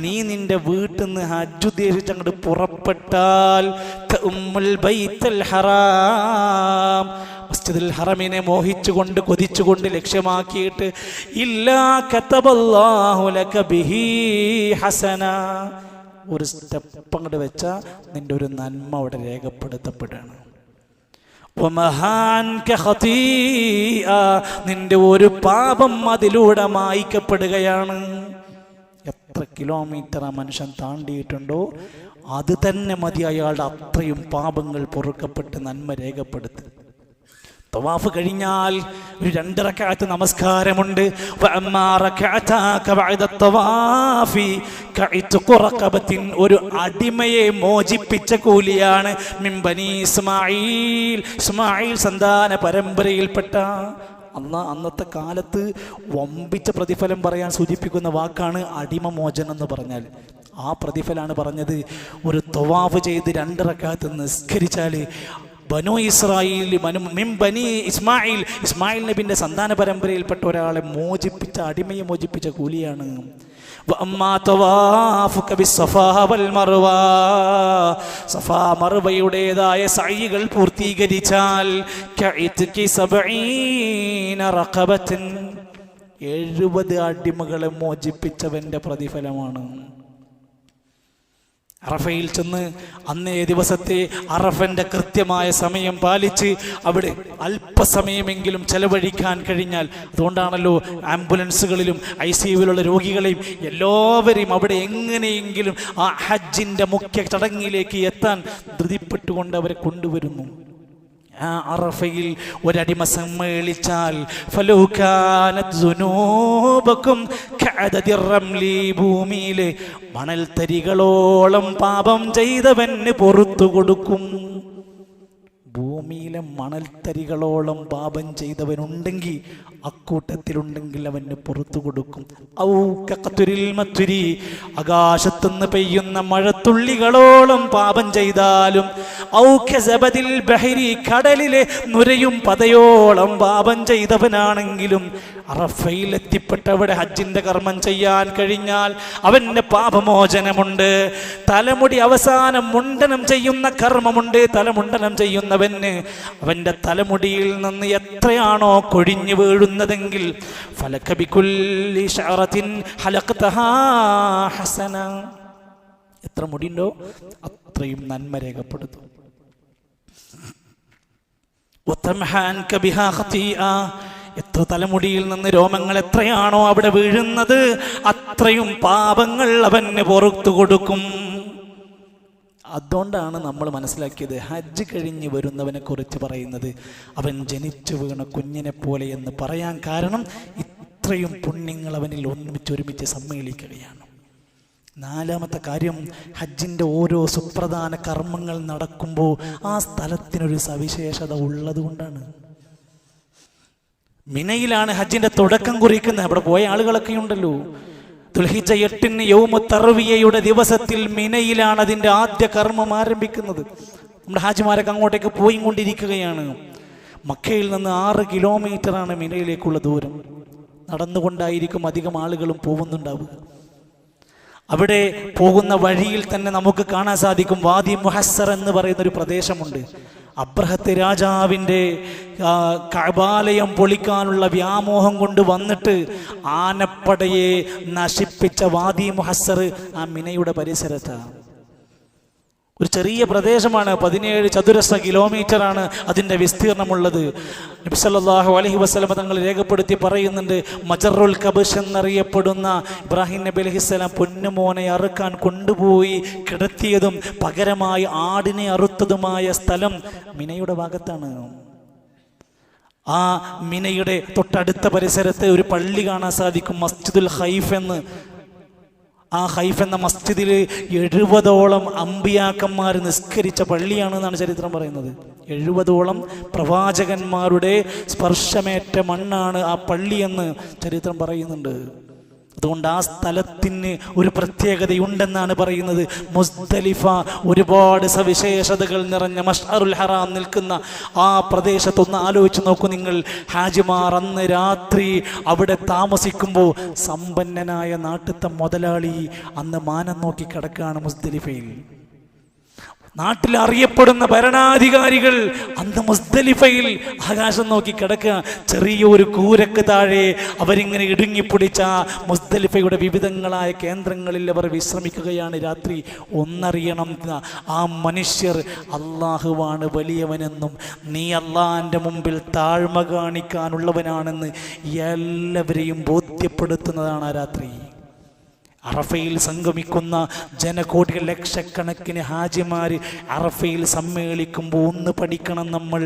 നീ നിന്റെ വീട്ടിൽ നിന്ന് ഹജ്ജ് ഉദ്ദേശിച്ച് അങ്ങോട്ട് പുറപ്പെട്ടാൽ മസ്ജിദുൽ ഹറമിനെ മോഹിച്ചുകൊണ്ട് കൊതിച്ചുകൊണ്ട് ലക്ഷ്യമാക്കിയിട്ട് ഇല്ലാ കതബല്ലാഹു ലക ബിഹി ഹസന, ഒരു സ്റ്റെപ്പ് അങ്ങോട്ട് വെച്ചാൽ നിന്റെ ഒരു നന്മ അവിടെ രേഖപ്പെടുത്തപ്പെടുകയാണ്. നിന്റെ ഒരു പാപം അതിലൂടെ മായ്ക്കപ്പെടുകയാണ്. എത്ര കിലോമീറ്റർ ആ മനുഷ്യൻ താണ്ടിയിട്ടുണ്ടോ അത് തന്നെ മതി അയാളുടെ അത്രയും പാപങ്ങൾ പൊറുക്കപ്പെട്ട് നന്മ രേഖപ്പെടുത്തും. തവാഫ് കഴിഞ്ഞാൽ ഒരു 2 റക്അത്ത് നമസ്കാരമുണ്ട്. ഒരു അടിമയെ മോചിപ്പിച്ച കൂലിയാണ്. മിൻ ബനി ഇസ്മായിൽ, ഇസ്മായിൽ സന്താന പരമ്പരയിൽപ്പെട്ട. അന്നത്തെ കാലത്ത് വമ്പിച്ച പ്രതിഫലം പറയാൻ സൂചിപ്പിക്കുന്ന വാക്കാണ് അടിമ മോചനം എന്ന് പറഞ്ഞാൽ. ആ പ്രതിഫലമാണ് പറഞ്ഞത്. ഒരു തവാഫ് ചെയ്ത് 2 റക്അത്ത് നിസ്കരിച്ചാൽ ബനു ഇസ്രായേൽ ഇസ്മായിൽ നബിന്റെ സന്താന പരമ്പരയിൽപ്പെട്ട ഒരാളെ മോചിപ്പിച്ച, അടിമയെ മോചിപ്പിച്ച കൂലിയാണ്. സഫാ മർവയുടേതായ സഅയികൾ പൂർത്തീകരിച്ചാൽ 70 അടിമകളെ മോചിപ്പിച്ചവന്റെ പ്രതിഫലമാണ്. അറഫയിൽ ചെന്ന് അന്നേ ദിവസത്തെ അറഫന്റെ കൃത്യമായ സമയം പാലിച്ച് അവിടെ അല്പസമയമെങ്കിലും ചെലവഴിക്കാൻ കഴിഞ്ഞാൽ, അതുകൊണ്ടാണല്ലോ ആംബുലൻസുകളിലും ICUവിലുള്ള രോഗികളെയും എല്ലാവരെയും അവിടെ എങ്ങനെയെങ്കിലും ആ ഹജ്ജിന്റെ മുഖ്യ ചടങ്ങിലേക്ക് എത്താൻ ധൃതിപ്പെട്ടുകൊണ്ട് അവരെ കൊണ്ടുവരുന്നു. ആ അറഫയിൽ ഒരടിമ സമ്മേളിച്ചാൽ ഭൂമിയിലെ മണൽത്തരികളോളം പാപം ചെയ്തവന് പുറത്തു കൊടുക്കും. ഭൂമിയിലെ മണൽത്തരികളോളം പാപം ചെയ്തവനുണ്ടെങ്കിൽ, അക്കൂട്ടത്തിലുണ്ടെങ്കിൽ അവന് പുറത്തു കൊടുക്കും. ആകാശത്തുനിന്ന് പെയ്യുന്ന മഴത്തുള്ളികളോളം പാപം ചെയ്താലും, കടലിലെ നുരയും പതയോളം പാപം ചെയ്തവനാണെങ്കിലും, അറഫയിൽ എത്തിപ്പെട്ടവിടെ ഹജ്ജിന്റെ കർമ്മം ചെയ്യാൻ കഴിഞ്ഞാൽ അവന് പാപമോചനമുണ്ട്. തലമുടി അവസാനം മുണ്ടനം ചെയ്യുന്ന കർമ്മമുണ്ട്. തലമുണ്ടനം ചെയ്യുന്നവന് അവന്റെ തലമുടിയിൽ നിന്ന് എത്രയാണോ കൊഴിഞ്ഞു വീഴുന്നതെങ്കിൽ എത്ര മുടിയുണ്ടോ അത്രയും നന്മ രേഖപ്പെടുത്തും. എത്ര തലമുടിയിൽ നിന്ന് രോമങ്ങൾ എത്രയാണോ അവിടെ വീഴുന്നത് അത്രയും പാപങ്ങൾ അവന് പുറത്തു കൊടുക്കും. അതുകൊണ്ടാണ് നമ്മൾ മനസ്സിലാക്കിയത് ഹജ്ജ് കഴിഞ്ഞ് വരുന്നവനെ കുറിച്ച് പറയുന്നത് അവൻ ജനിച്ചു വീണ കുഞ്ഞിനെ പോലെ എന്ന് പറയാൻ കാരണം ഇത്രയും പുണ്യങ്ങൾ അവനിൽ ഒരുമിച്ച് സമ്മേളിക്കുകയാണ്. 4ാമത്തെ കാര്യം, ഹജ്ജിൻ്റെ ഓരോ സുപ്രധാന കർമ്മങ്ങൾ നടക്കുമ്പോൾ ആ സ്ഥലത്തിനൊരു സവിശേഷത ഉള്ളത് കൊണ്ടാണ്. മിനയിലാണ് ഹജ്ജിന്റെ തുടക്കം കുറിക്കുന്നത്. അവിടെ പോയ ആളുകളൊക്കെ ഉണ്ടല്ലോ. ദുൽഹിജ്ജ 8 യൗമു തർവിയയുടെ ദിവസത്തിൽ മിനയിലാണ് അതിൻ്റെ ആദ്യ കർമ്മം ആരംഭിക്കുന്നത്. നമ്മുടെ ഹാജിമാരൊക്കെ അങ്ങോട്ടേക്ക് പോയി കൊണ്ടിരിക്കുകയാണ്. മക്കയിൽ നിന്ന് 6 കിലോമീറ്ററാണ് മിനയിലേക്കുള്ള ദൂരം. നടന്നുകൊണ്ടായിരിക്കും അധികം ആളുകളും പോകുന്നുണ്ടാവുക. അവിടെ പോകുന്ന വഴിയിൽ തന്നെ നമുക്ക് കാണാൻ സാധിക്കും വാദി മുഹസ്സർ എന്ന് പറയുന്നൊരു പ്രദേശമുണ്ട്. അബ്രഹത്ത് രാജാവിൻ്റെ കഅബാലയം പൊളിക്കാനുള്ള വ്യാമോഹം കൊണ്ട് വന്നിട്ട് ആനപ്പടയെ നശിപ്പിച്ച വാദി മുഹസ്സർ ആ മിനയുടെ പരിസരത്താണ്. ഒരു ചെറിയ പ്രദേശമാണ്, 17 ചതുരശ്ര കിലോമീറ്ററാണ് അതിൻ്റെ വിസ്തീർണമുള്ളത്. നബി സല്ലല്ലാഹു അലൈഹി വസല്ലം തങ്ങൾ രേഖപ്പെടുത്തി പറയുന്നുണ്ട്, മജറുൽ കബശ് എന്നറിയപ്പെടുന്ന ഇബ്രാഹിം നബി അലൈഹിസ്സലാം പൊന്നുമോനെ അറുക്കാൻ കൊണ്ടുപോയി കിടത്തിയതും പകരമായി ആടിനെ അറുത്തതുമായ സ്ഥലം മിനയുടെ ഭാഗത്താണ്. ആ മിനയുടെ തൊട്ടടുത്ത പരിസരത്ത് ഒരു പള്ളി കാണാൻ സാധിക്കും, മസ്ജിദുൽ ഹൈഫ് എന്ന്. ആ ഹൈഫ് എന്ന മസ്ജിദിൽ 70ഓളം അമ്പിയാക്കന്മാർ നിസ്കരിച്ച പള്ളിയാണെന്നാണ് ചരിത്രം പറയുന്നത്. 70ഓളം പ്രവാചകന്മാരുടെ സ്പർശമേറ്റ മണ്ണാണ് ആ പള്ളിയെന്ന് ചരിത്രം പറയുന്നുണ്ട്. അതുകൊണ്ട് ആ സ്ഥലത്തിന് ഒരു പ്രത്യേകതയുണ്ടെന്നാണ് പറയുന്നത്. മുസ്ദലിഫ ഒരുപാട് സവിശേഷതകൾ നിറഞ്ഞ മഷ്അറുൽ ഹറാം നിൽക്കുന്ന ആ പ്രദേശത്തൊന്ന് ആലോചിച്ച് നോക്കൂ നിങ്ങൾ. ഹാജിമാർ അന്ന് രാത്രി അവിടെ താമസിക്കുമ്പോൾ സമ്പന്നനായ നാട്ടിലത്തെ മുതലാളി അന്ന് മാനം നോക്കി കിടക്കുകയാണ് മുസ്ദലിഫയിൽ. നാട്ടിൽ അറിയപ്പെടുന്ന ഭരണാധികാരികൾ അന്ന് മുസ്ദലിഫയിൽ ആകാശം നോക്കി കിടക്കുക. ചെറിയൊരു കൂരക്ക് താഴെ അവരിങ്ങനെ ഇടുങ്ങിപ്പിടിച്ച മുസ്ദലിഫയുടെ വിവിധങ്ങളായ കേന്ദ്രങ്ങളിൽ അവർ വിശ്രമിക്കുകയാണ് രാത്രി. ഒന്നറിയണം, ആ മനുഷ്യർ അള്ളാഹുവാണ് വലിയവനെന്നും നീ അള്ളാഹിൻ്റെ മുമ്പിൽ താഴ്മ കാണിക്കാനുള്ളവനാണെന്ന് എല്ലാവരെയും ബോധ്യപ്പെടുത്തുന്നതാണ് ആ രാത്രി. അറഫയിൽ സംഗമിക്കുന്ന ജനകോടികൾ, ലക്ഷക്കണക്കിന് ഹാജിമാര് അറഫയിൽ സമ്മേളിക്കുമ്പോൾ ഒന്ന് പഠിക്കണം നമ്മൾ.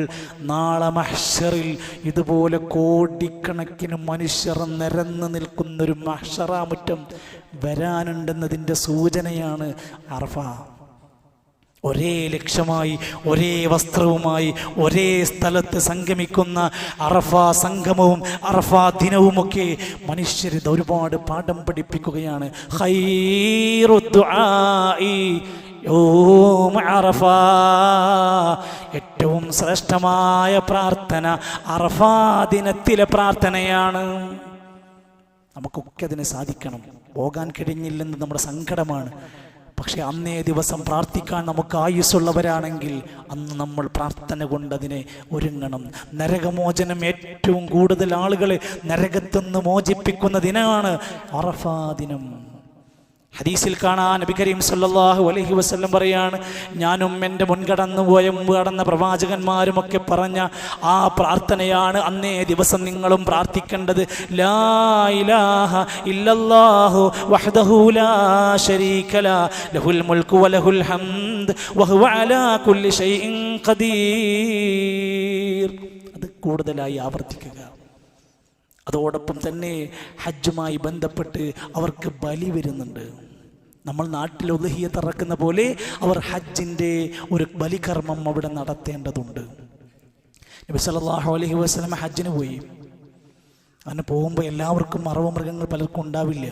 നാളെ മഹ്ശറിൽ ഇതുപോലെ കോടിക്കണക്കിന് മനുഷ്യർ നിരന്ന് നിൽക്കുന്നൊരു മഹ്ശറാമുറ്റം വരാനുണ്ടെന്നതിൻ്റെ സൂചനയാണ് അറഫ. ഒരേ ലക്ഷ്യമായി, ഒരേ വസ്ത്രവുമായി, ഒരേ സ്ഥലത്ത് സംഗമിക്കുന്ന അറഫ സംഗമവും അറഫ ദിനവുമൊക്കെ മനുഷ്യരിത് ഒരുപാട് പാഠം പഠിപ്പിക്കുകയാണ്. ഖൈറു ദുആഇ യൗമ അറഫ, ഏറ്റവും ശ്രേഷ്ഠമായ പ്രാർത്ഥന അറഫ ദിനത്തിലെ പ്രാർത്ഥനയാണ്. നമുക്കൊക്കെ അതിന് സാധിക്കണം. പോകാൻ കഴിഞ്ഞില്ലെന്ന് നമ്മുടെ സങ്കടമാണ്. പക്ഷെ അന്നേ ദിവസം പ്രാർത്ഥിക്കാൻ നമുക്ക് ആയുസ്സുള്ളവരാണെങ്കിൽ അന്ന് നമ്മൾ പ്രാർത്ഥന കൊണ്ട് അതിനെ ഒരുങ്ങണം. നരകമോചനം ഏറ്റവും കൂടുതൽ ആളുകളെ നരകത്തുനിന്ന് മോചിപ്പിക്കുന്ന ദിനമാണ് അറഫാ ദിനം. ഹദീസിൽ കാണാൻ നബി കരീം സല്ലല്ലാഹു അലൈഹി വസല്ലം പറയാണ്, ഞാനും എൻ്റെ മുൻകടന്ന പ്രവാചകന്മാരുമൊക്കെ പറഞ്ഞ ആ പ്രാർത്ഥനയാണ് അന്നേ ദിവസം നിങ്ങളും പ്രാർത്ഥിക്കേണ്ടത്. ലാ ഇലാഹ ഇല്ലല്ലാഹു വഹ്ദഹു ലാ ശരീക ല ലഹുൽ മുൽക്കു വലഹുൽ ഹംദ് വഹുവ അലാ കുല്ലി ഷൈഇൻ ഖദീർ. അത് കൂടുതലായി ആവർത്തിക്കുക. അതോടൊപ്പം തന്നെ ഹജ്ജുമായി ബന്ധപ്പെട്ട് അവർക്ക് ബലി വരുന്നുണ്ട്. നമ്മൾ നാട്ടിൽ ഉദ്ഹിയ്യത്ത് ഇറക്കുന്ന പോലെ അവർ ഹജ്ജിൻ്റെ ഒരു ബലികർമ്മം അവിടെ നടത്തേണ്ടതുണ്ട്. നബി സല്ലല്ലാഹു അലൈഹി വസല്ലം ഹജ്ജിന് പോയി. അങ്ങനെ പോകുമ്പോൾ എല്ലാവർക്കും അറവ് മൃഗങ്ങൾ പലർക്കും ഉണ്ടാവില്ല.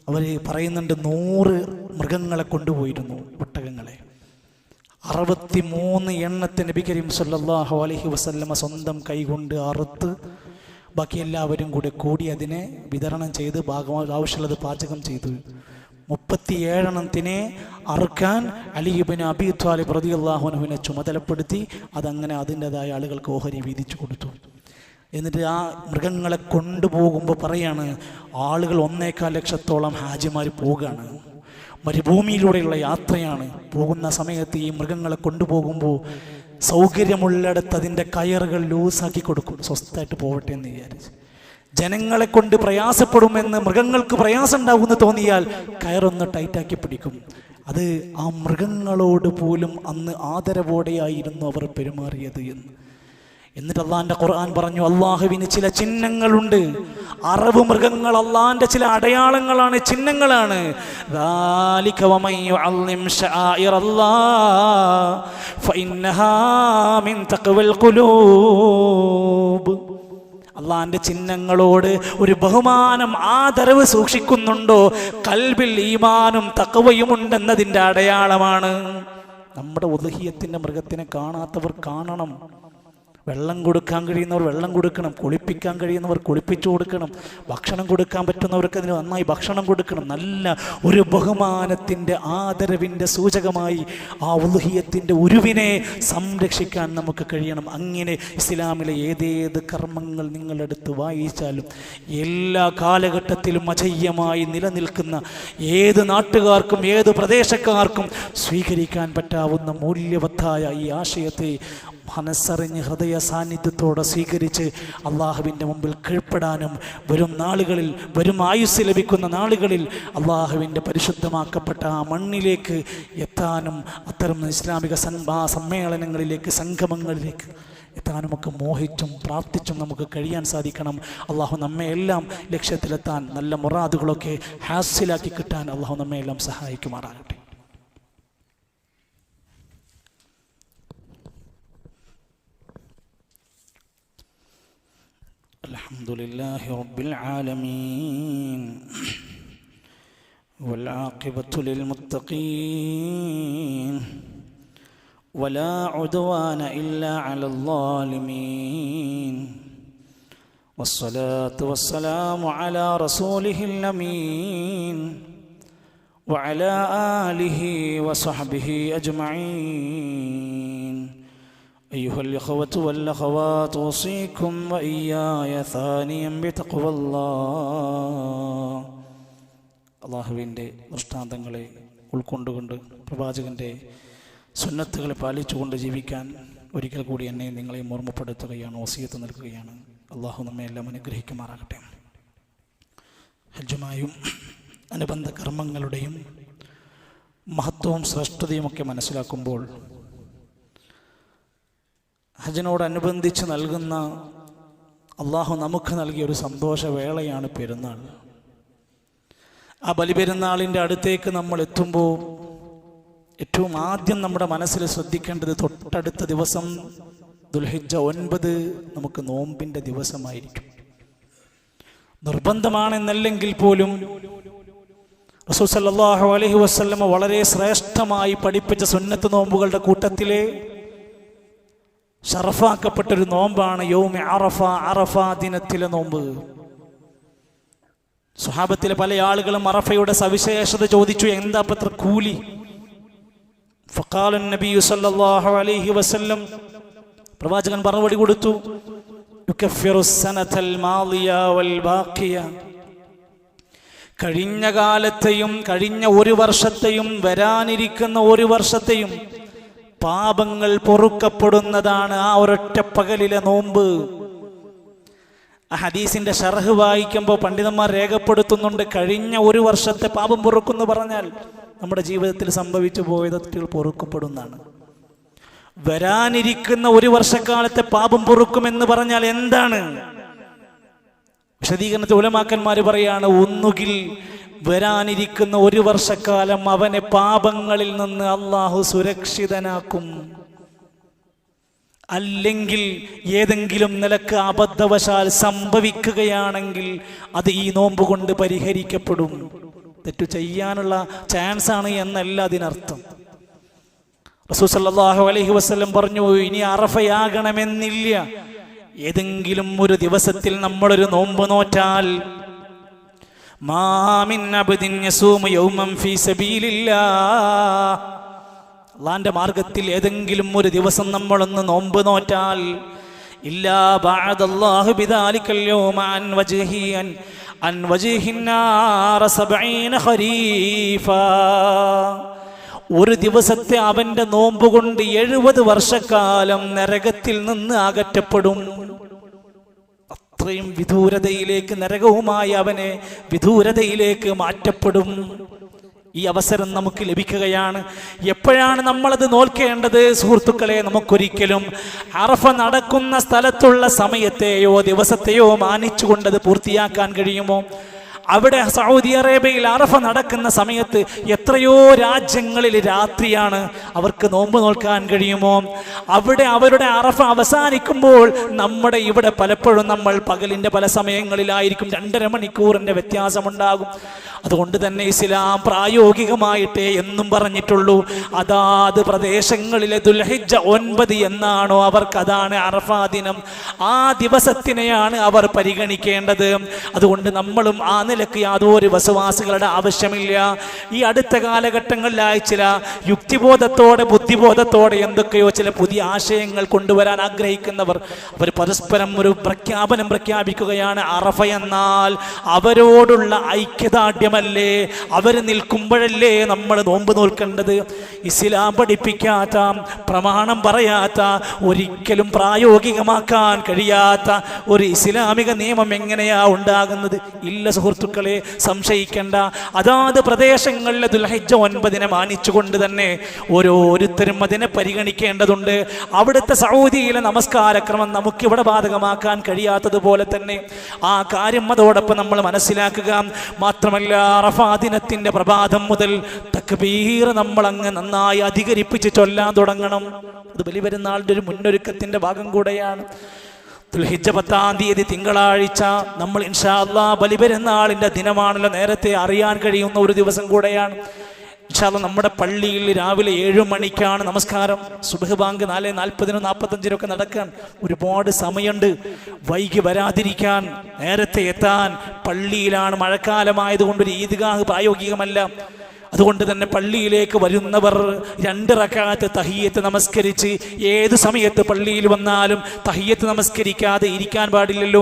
അവർ പറയുന്നുണ്ട് 100 മൃഗങ്ങളെ കൊണ്ടുപോയിരുന്നു, ഒട്ടകങ്ങളെ. 63 എണ്ണത്തെ നബി കരീം സല്ലല്ലാഹു അലൈഹി വസല്ലം സ്വന്തം കൈകൊണ്ട് അറുത്ത് ബാക്കി എല്ലാവരും കൂടി അതിനെ വിതരണം ചെയ്ത് ആവശ്യമുള്ളത് പാചകം ചെയ്തു. 37 എണ്ണത്തിനെ അറുക്കാൻ അലി ഇബ്നു അബീ ത്വാലിബ് റളിയല്ലാഹു അൻഹുവിനെ ചുമതലപ്പെടുത്തി അതങ്ങനെ അതിൻ്റെതായ ആളുകൾക്ക് ഓഹരി വീതിച്ചു കൊടുത്തു. എന്നിട്ട് ആ മൃഗങ്ങളെ കൊണ്ടുപോകുമ്പോൾ പറയാണ്, ആളുകൾ 1.25 ലക്ഷത്തോളം ഹാജിമാർ പോവുകയാണ്. മരുഭൂമിയിലൂടെയുള്ള യാത്രയാണ്. പോകുന്ന സമയത്ത് ഈ മൃഗങ്ങളെ കൊണ്ടുപോകുമ്പോൾ സൗകര്യമുള്ളിടത്ത് അതിൻ്റെ കയറുകൾ ലൂസാക്കി കൊടുക്കും, സ്വസ്ഥമായിട്ട് പോവട്ടെ എന്ന് വിചാരിച്ച്. ജനങ്ങളെ കൊണ്ട് പ്രയാസപ്പെടുമെന്ന്, മൃഗങ്ങൾക്ക് പ്രയാസം ഉണ്ടാകുമെന്ന് തോന്നിയാൽ കയറൊന്ന് ടൈറ്റാക്കി പിടിക്കും. അത് ആ മൃഗങ്ങളോട് പോലും അന്ന് ആദരവോടെയായിരുന്നു അവർ പെരുമാറിയത് എന്ന്. എന്നിട്ട് അള്ളാഹിന്റെ ഖുർആൻ പറഞ്ഞു, അള്ളാഹുവിന് ചില ചിഹ്നങ്ങളുണ്ട്. അറബ് മൃഗങ്ങൾ അള്ളാഹിന്റെ ചില അടയാളങ്ങളാണ്, ചിഹ്നങ്ങളാണ്. അള്ളാഹിന്റെ ചിഹ്നങ്ങളോട് ഒരു ബഹുമാനം, ആദരവ് സൂക്ഷിക്കുന്നുണ്ടോ, കൽബിൽ ഈമാനും തഖ്വയും ഉണ്ടെന്നതിൻ്റെ അടയാളമാണ്. നമ്മുടെ ഉദ്ഹിയ്യത്തിന്റെ മൃഗത്തിനെ കാണാത്തവർ കാണണം. വെള്ളം കൊടുക്കാൻ കഴിയുന്നവർ വെള്ളം കൊടുക്കണം, കുളിപ്പിക്കാൻ കഴിയുന്നവർ കുളിപ്പിച്ചു കൊടുക്കണം, ഭക്ഷണം കൊടുക്കാൻ പറ്റുന്നവർക്ക് അതിന് നന്നായി ഭക്ഷണം കൊടുക്കണം. നല്ല ഒരു ബഹുമാനത്തിൻ്റെ ആദരവിൻ്റെ സൂചകമായി ആ ഉളുഹിയത്തിൻ്റെ ഉരുവിനെ സംരക്ഷിക്കാൻ നമുക്ക് കഴിയണം. അങ്ങനെ ഇസ്ലാമിലെ ഏതേത് കർമ്മങ്ങൾ നിങ്ങളെടുത്ത് വായിച്ചാലും എല്ലാ കാലഘട്ടത്തിലും അജയ്യമായി നിലനിൽക്കുന്ന ഏത് നാട്ടുകാർക്കും ഏത് പ്രദേശക്കാർക്കും സ്വീകരിക്കാൻ പറ്റാവുന്ന മൂല്യവത്തായ ഈ ആശയത്തെ മനസ്സറിഞ്ഞ് ഹൃദയ സാന്നിധ്യത്തോടെ സ്വീകരിച്ച് അള്ളാഹുവിൻ്റെ മുമ്പിൽ കീഴ്പ്പെടാനും വരും ആയുസ് ലഭിക്കുന്ന നാളുകളിൽ അള്ളാഹുവിൻ്റെ പരിശുദ്ധമാക്കപ്പെട്ട ആ മണ്ണിലേക്ക് എത്താനും അത്തരം ഇസ്ലാമിക സമ്മേളനങ്ങളിലേക്ക് സംഗമങ്ങളിലേക്ക് എത്താനുമൊക്കെ മോഹിച്ചും പ്രാർത്ഥിച്ചും നമുക്ക് കഴിയാൻ സാധിക്കണം. അള്ളാഹു നമ്മെ എല്ലാം ലക്ഷ്യത്തിലെത്താൻ നല്ല മുറാദുകളൊക്കെ ഹാസിലാക്കി കിട്ടാൻ അള്ളാഹു നമ്മെ എല്ലാം സഹായിക്കുമാറാകട്ടെ. അൽഹംദുലില്ലാഹി റബ്ബിൽ ആലമീൻ വൽ ആഖിബത്തു ലിൽ മുത്തഖീൻ വലാ ഉദ്വാന ഇല്ലാ അലൽ ളാലിമീൻ വസ്സലാത്തു വസ്സലാമു അലാ റസൂലിഹിൽ അമീൻ വഅലാ ആലിഹി വസഹ്ബിഹി അജ്മഈൻ. أيها الإخوة والأخوات أوصيكم وإياي ثانيا بتقوى الله. അള്ളാഹുവിൻ്റെ ദൃഷ്ടാന്തങ്ങളെ ഉൾക്കൊണ്ടുകൊണ്ട് പ്രവാചകൻ്റെ സുന്നത്തുകളെ പാലിച്ചുകൊണ്ട് ജീവിക്കാൻ ഒരിക്കൽ കൂടി എന്നെ നിങ്ങളെയും ഓർമ്മപ്പെടുത്തുകയാണ്, വസിയത്ത് നൽകുകയാണ്. അള്ളാഹു നമ്മെ എല്ലാം അനുഗ്രഹിക്കുമാറാകട്ടെ. ഹജ്ജുമായും അനുബന്ധ കർമ്മങ്ങളുടെയും മഹത്വവും ശ്രേഷ്ഠതയുമൊക്കെ മനസ്സിലാക്കുമ്പോൾ ഹജ്ജിനോടനുബന്ധിച്ച് നൽകുന്ന അള്ളാഹു നമുക്ക് നൽകിയ ഒരു സന്തോഷവേളയാണ് പെരുന്നാൾ. ആ ബലിപെരുന്നാളിൻ്റെ അടുത്തേക്ക് നമ്മൾ എത്തുമ്പോൾ ഏറ്റവും ആദ്യം നമ്മുടെ മനസ്സിൽ ശ്രദ്ധിക്കേണ്ടത് തൊട്ടടുത്ത ദിവസം ദുൽഹിജ്ജ 9 നമുക്ക് നോമ്പിൻ്റെ ദിവസമായിരിക്കും. നിർബന്ധമാണെന്നല്ലെങ്കിൽ പോലും റസൂൽ സല്ലല്ലാഹു അലൈഹി വസല്ലം വളരെ ശ്രേഷ്ഠമായി പഠിപ്പിച്ച സുന്നത്ത് നോമ്പുകളുടെ കൂട്ടത്തിലെ ഷറഫാക്കപ്പെട്ടൊരു നോമ്പാണ് യൗമ അറഫ, അറഫ ദിനത്തിലെ നോമ്പ്. സ്വഹാബത്തിലെ പല ആളുകളും അറഫയുടെ സവിശേഷത ചോദിച്ചു, എന്താ പത്ര കൂലി? ഫഖാല നബിയു സല്ലല്ലാഹു അലൈഹി വസല്ലം, പ്രവാചകൻ മറുപടി കൊടുത്തു, യുകഫിറു സനതൽ മാദിയ വൽ ബാഖിയ, കഴിഞ്ഞ കാലത്തെയും കഴിഞ്ഞ ഒരു വർഷത്തെയും വരാനിരിക്കുന്ന ഒരു വർഷത്തെയും പാപങ്ങൾ പൊറുക്കപ്പെടുന്നതാണ് ആ ഒരൊറ്റ പകലിലെ നോമ്പ്. ആ ഹദീസിന്റെ ഷർഹ് വായിക്കുമ്പോൾ പണ്ഡിതന്മാർ രേഖപ്പെടുത്തുന്നുണ്ട്, കഴിഞ്ഞ ഒരു വർഷത്തെ പാപം പൊറുക്കുന്നു പറഞ്ഞാൽ നമ്മുടെ ജീവിതത്തിൽ സംഭവിച്ചു പോയ തെറ്റുകൾ പൊറുക്കപ്പെടുന്നതാണ്. വരാനിരിക്കുന്ന ഒരു വർഷക്കാലത്തെ പാപം പൊറുക്കുമെന്ന് പറഞ്ഞാൽ എന്താണ്? വിശദീകരണത്തിൽ ഉലമാക്കന്മാർ പറയാണ്, ഒന്നുകിൽ വരാനിരിക്കുന്ന ഒരു വർഷക്കാലം അവനെ പാപങ്ങളിൽ നിന്ന് അള്ളാഹു സുരക്ഷിതനാക്കും, അല്ലെങ്കിൽ ഏതെങ്കിലും നിലക്ക് അബദ്ധവശാൽ സംഭവിക്കുകയാണെങ്കിൽ അത് ഈ നോമ്പ് കൊണ്ട് പരിഹരിക്കപ്പെടും. തെറ്റു ചെയ്യാനുള്ള ചാൻസാണ് എന്നല്ല അതിനർത്ഥം. റസൂൽ സല്ലല്ലാഹു അലൈഹി വസല്ലം പറഞ്ഞു, ഇനി അറഫയാകണമെന്നില്ല, ഏതെങ്കിലും ഒരു ദിവസത്തിൽ നമ്മളൊരു നോമ്പ് നോറ്റാൽ, മാ മിൻ അബ്ദിൻ യസൂമു യൗമൻ ഫീ സബീലില്ലാഹ്, അല്ലാഹുവിന്റെ മാർഗത്തിൽ ഏതെങ്കിലും ഒരു ദിവസം നമ്മളൊന്ന് നോമ്പ് നോറ്റാൽ, ഇല്ലാ ബഅദല്ലാഹു ബിദാലിക്കൽ യൗമ അൻ വജ്ഹിന്നാർ 70 ഖരീഫാ, ഒരു ദിവസത്തെ അവന്റെ നോമ്പ് കൊണ്ട് 70 വർഷക്കാലം നരകത്തിൽ നിന്ന് അകറ്റപ്പെടും. അത്രയും വിദൂരതയിലേക്ക്, നരകവുമായി അവനെ വിദൂരതയിലേക്ക് മാറ്റപ്പെടും. ഈ അവസരം നമുക്ക് ലഭിക്കുകയാണ്. എപ്പോഴാണ് നമ്മളത് നോൽക്കേണ്ടത്? സുഹൃത്തുക്കളെ, നമുക്കൊരിക്കലും അറഫ നടക്കുന്ന സ്ഥലത്തുള്ള സമയത്തെയോ ദിവസത്തെയോ മാനിച്ചുകൊണ്ടത് പൂർത്തിയാക്കാൻ കഴിയുമോ? അവിടെ സൗദി അറേബ്യയിൽ അറഫ നടക്കുന്ന സമയത്ത് എത്രയോ രാജ്യങ്ങളിൽ രാത്രിയാണ്. അവർക്ക് നോമ്പ് നോൽക്കാൻ കഴിയുമോ? അവിടെ അവരുടെ അറഫ അവസാനിക്കുമ്പോൾ നമ്മുടെ ഇവിടെ പലപ്പോഴും നമ്മൾ പകലിൻ്റെ പല സമയങ്ങളിലായിരിക്കും 2.5 മണിക്കൂറിൻ്റെ വ്യത്യാസമുണ്ടാകും. അതുകൊണ്ട് തന്നെ ഇസ്ലാം പ്രായോഗികമായിട്ടേ എന്നും പറഞ്ഞിട്ടുള്ളൂ. അതാത് പ്രദേശങ്ങളിലെ ദുൽഹിജ്ജ 9 എന്നാണോ അവർക്ക് അതാണ് അറഫാ ദിനം. ആ ദിവസത്തിനെയാണ് അവർ പരിഗണിക്കേണ്ടത്. അതുകൊണ്ട് നമ്മളും ആ നിലക്ക് യാതൊരു വസവാസികളുടെ ആവശ്യമില്ല. ഈ അടുത്ത കാലഘട്ടങ്ങളിലായി ചില യുക്തിബോധത്തോടെ ബുദ്ധിബോധത്തോടെ എന്തൊക്കെയോ ചില പുതിയ ആശയങ്ങൾ കൊണ്ടുവരാൻ ആഗ്രഹിക്കുന്നവർ അവർ പരസ്പരം ഒരു പ്രഖ്യാപനം പ്രഖ്യാപിക്കുകയാണ്. അറഫ എന്നാൽ അവരോടുള്ള ഐക്യദാർഢ്യമല്ലേ, അവർ നിൽക്കുമ്പോഴല്ലേ നമ്മൾ നോമ്പ് നോൽക്കേണ്ടത്. ഇസ്ലാം പഠിപ്പിക്കാത്ത, പ്രമാണം പറയാത്ത, ഒരിക്കലും പ്രായോഗികമാക്കാൻ കഴിയാത്ത ഒരു ഇസ്ലാമിക നിയമം എങ്ങനെയാ ഉണ്ടാകുന്നത്? ഇല്ല സുഹൃത്തുക്കളെ, സംശയിക്കേണ്ട. അതാത് പ്രദേശങ്ങളിലെ ദുൽഹിജ്ജ 9 മാനിച്ചുകൊണ്ട് തന്നെ ഓരോരുത്തരും അതിനെ പരിഗണിക്കേണ്ടതുണ്ട്. അവിടുത്തെ സൗദിയിലെ നമസ്കാരക്രമം നമുക്കിവിടെ ബാധകമാക്കാൻ കഴിയാത്തതുപോലെ തന്നെ ആ കാര്യം അതോടൊപ്പം നമ്മൾ മനസ്സിലാക്കുക. മാത്രമല്ല അറഫാ ദിനത്തിന്റെ പ്രഭാതം മുതൽ തക്ബീർ നമ്മൾ അങ്ങ് നന്നായി അധികരിപ്പിച്ച് ചൊല്ലാൻ തുടങ്ങണം. അത് ബലിപെരുന്നാളിന്റെ ഒരു മുന്നൊരുക്കത്തിന്റെ ഭാഗം കൂടെയാണ്. ദുൽഹിജ്ജ 10-ാം തീയതി തിങ്കളാഴ്ച നമ്മൾ ഇൻഷാ അല്ലാഹ് ബലിപെരുന്നാളിന്റെ ദിനമാണല്ലോ, നേരത്തെ അറിയാൻ കഴിയുന്ന ഒരു ദിവസം കൂടെയാണ്. ഇൻഷാ അല്ലാഹ് നമ്മുടെ പള്ളിയിൽ രാവിലെ 7 മണിക്കാണ് നമസ്കാരം. സുബ്ഹ് ബാങ്ക് 4:40 45 നടക്കാൻ ഒരുപാട് സമയമുണ്ട്. വൈകി വരാതിരിക്കാൻ, നേരത്തെ എത്താൻ. പള്ളിയിലാണ്, മഴക്കാലമായതുകൊണ്ട് ഒരു ഈദ്ഗാഹ് പ്രായോഗികമല്ല. അതുകൊണ്ട് തന്നെ പള്ളിയിലേക്ക് വരുന്നവർ 2 റക്അത്ത് തഹിയ്യത്ത് നമസ്കരിച്ച്, ഏത് സമയത്ത് പള്ളിയിൽ വന്നാലും തഹിയ്യത്ത് നമസ്കരിക്കാതെ ഇരിക്കാൻ പാടില്ലല്ലോ.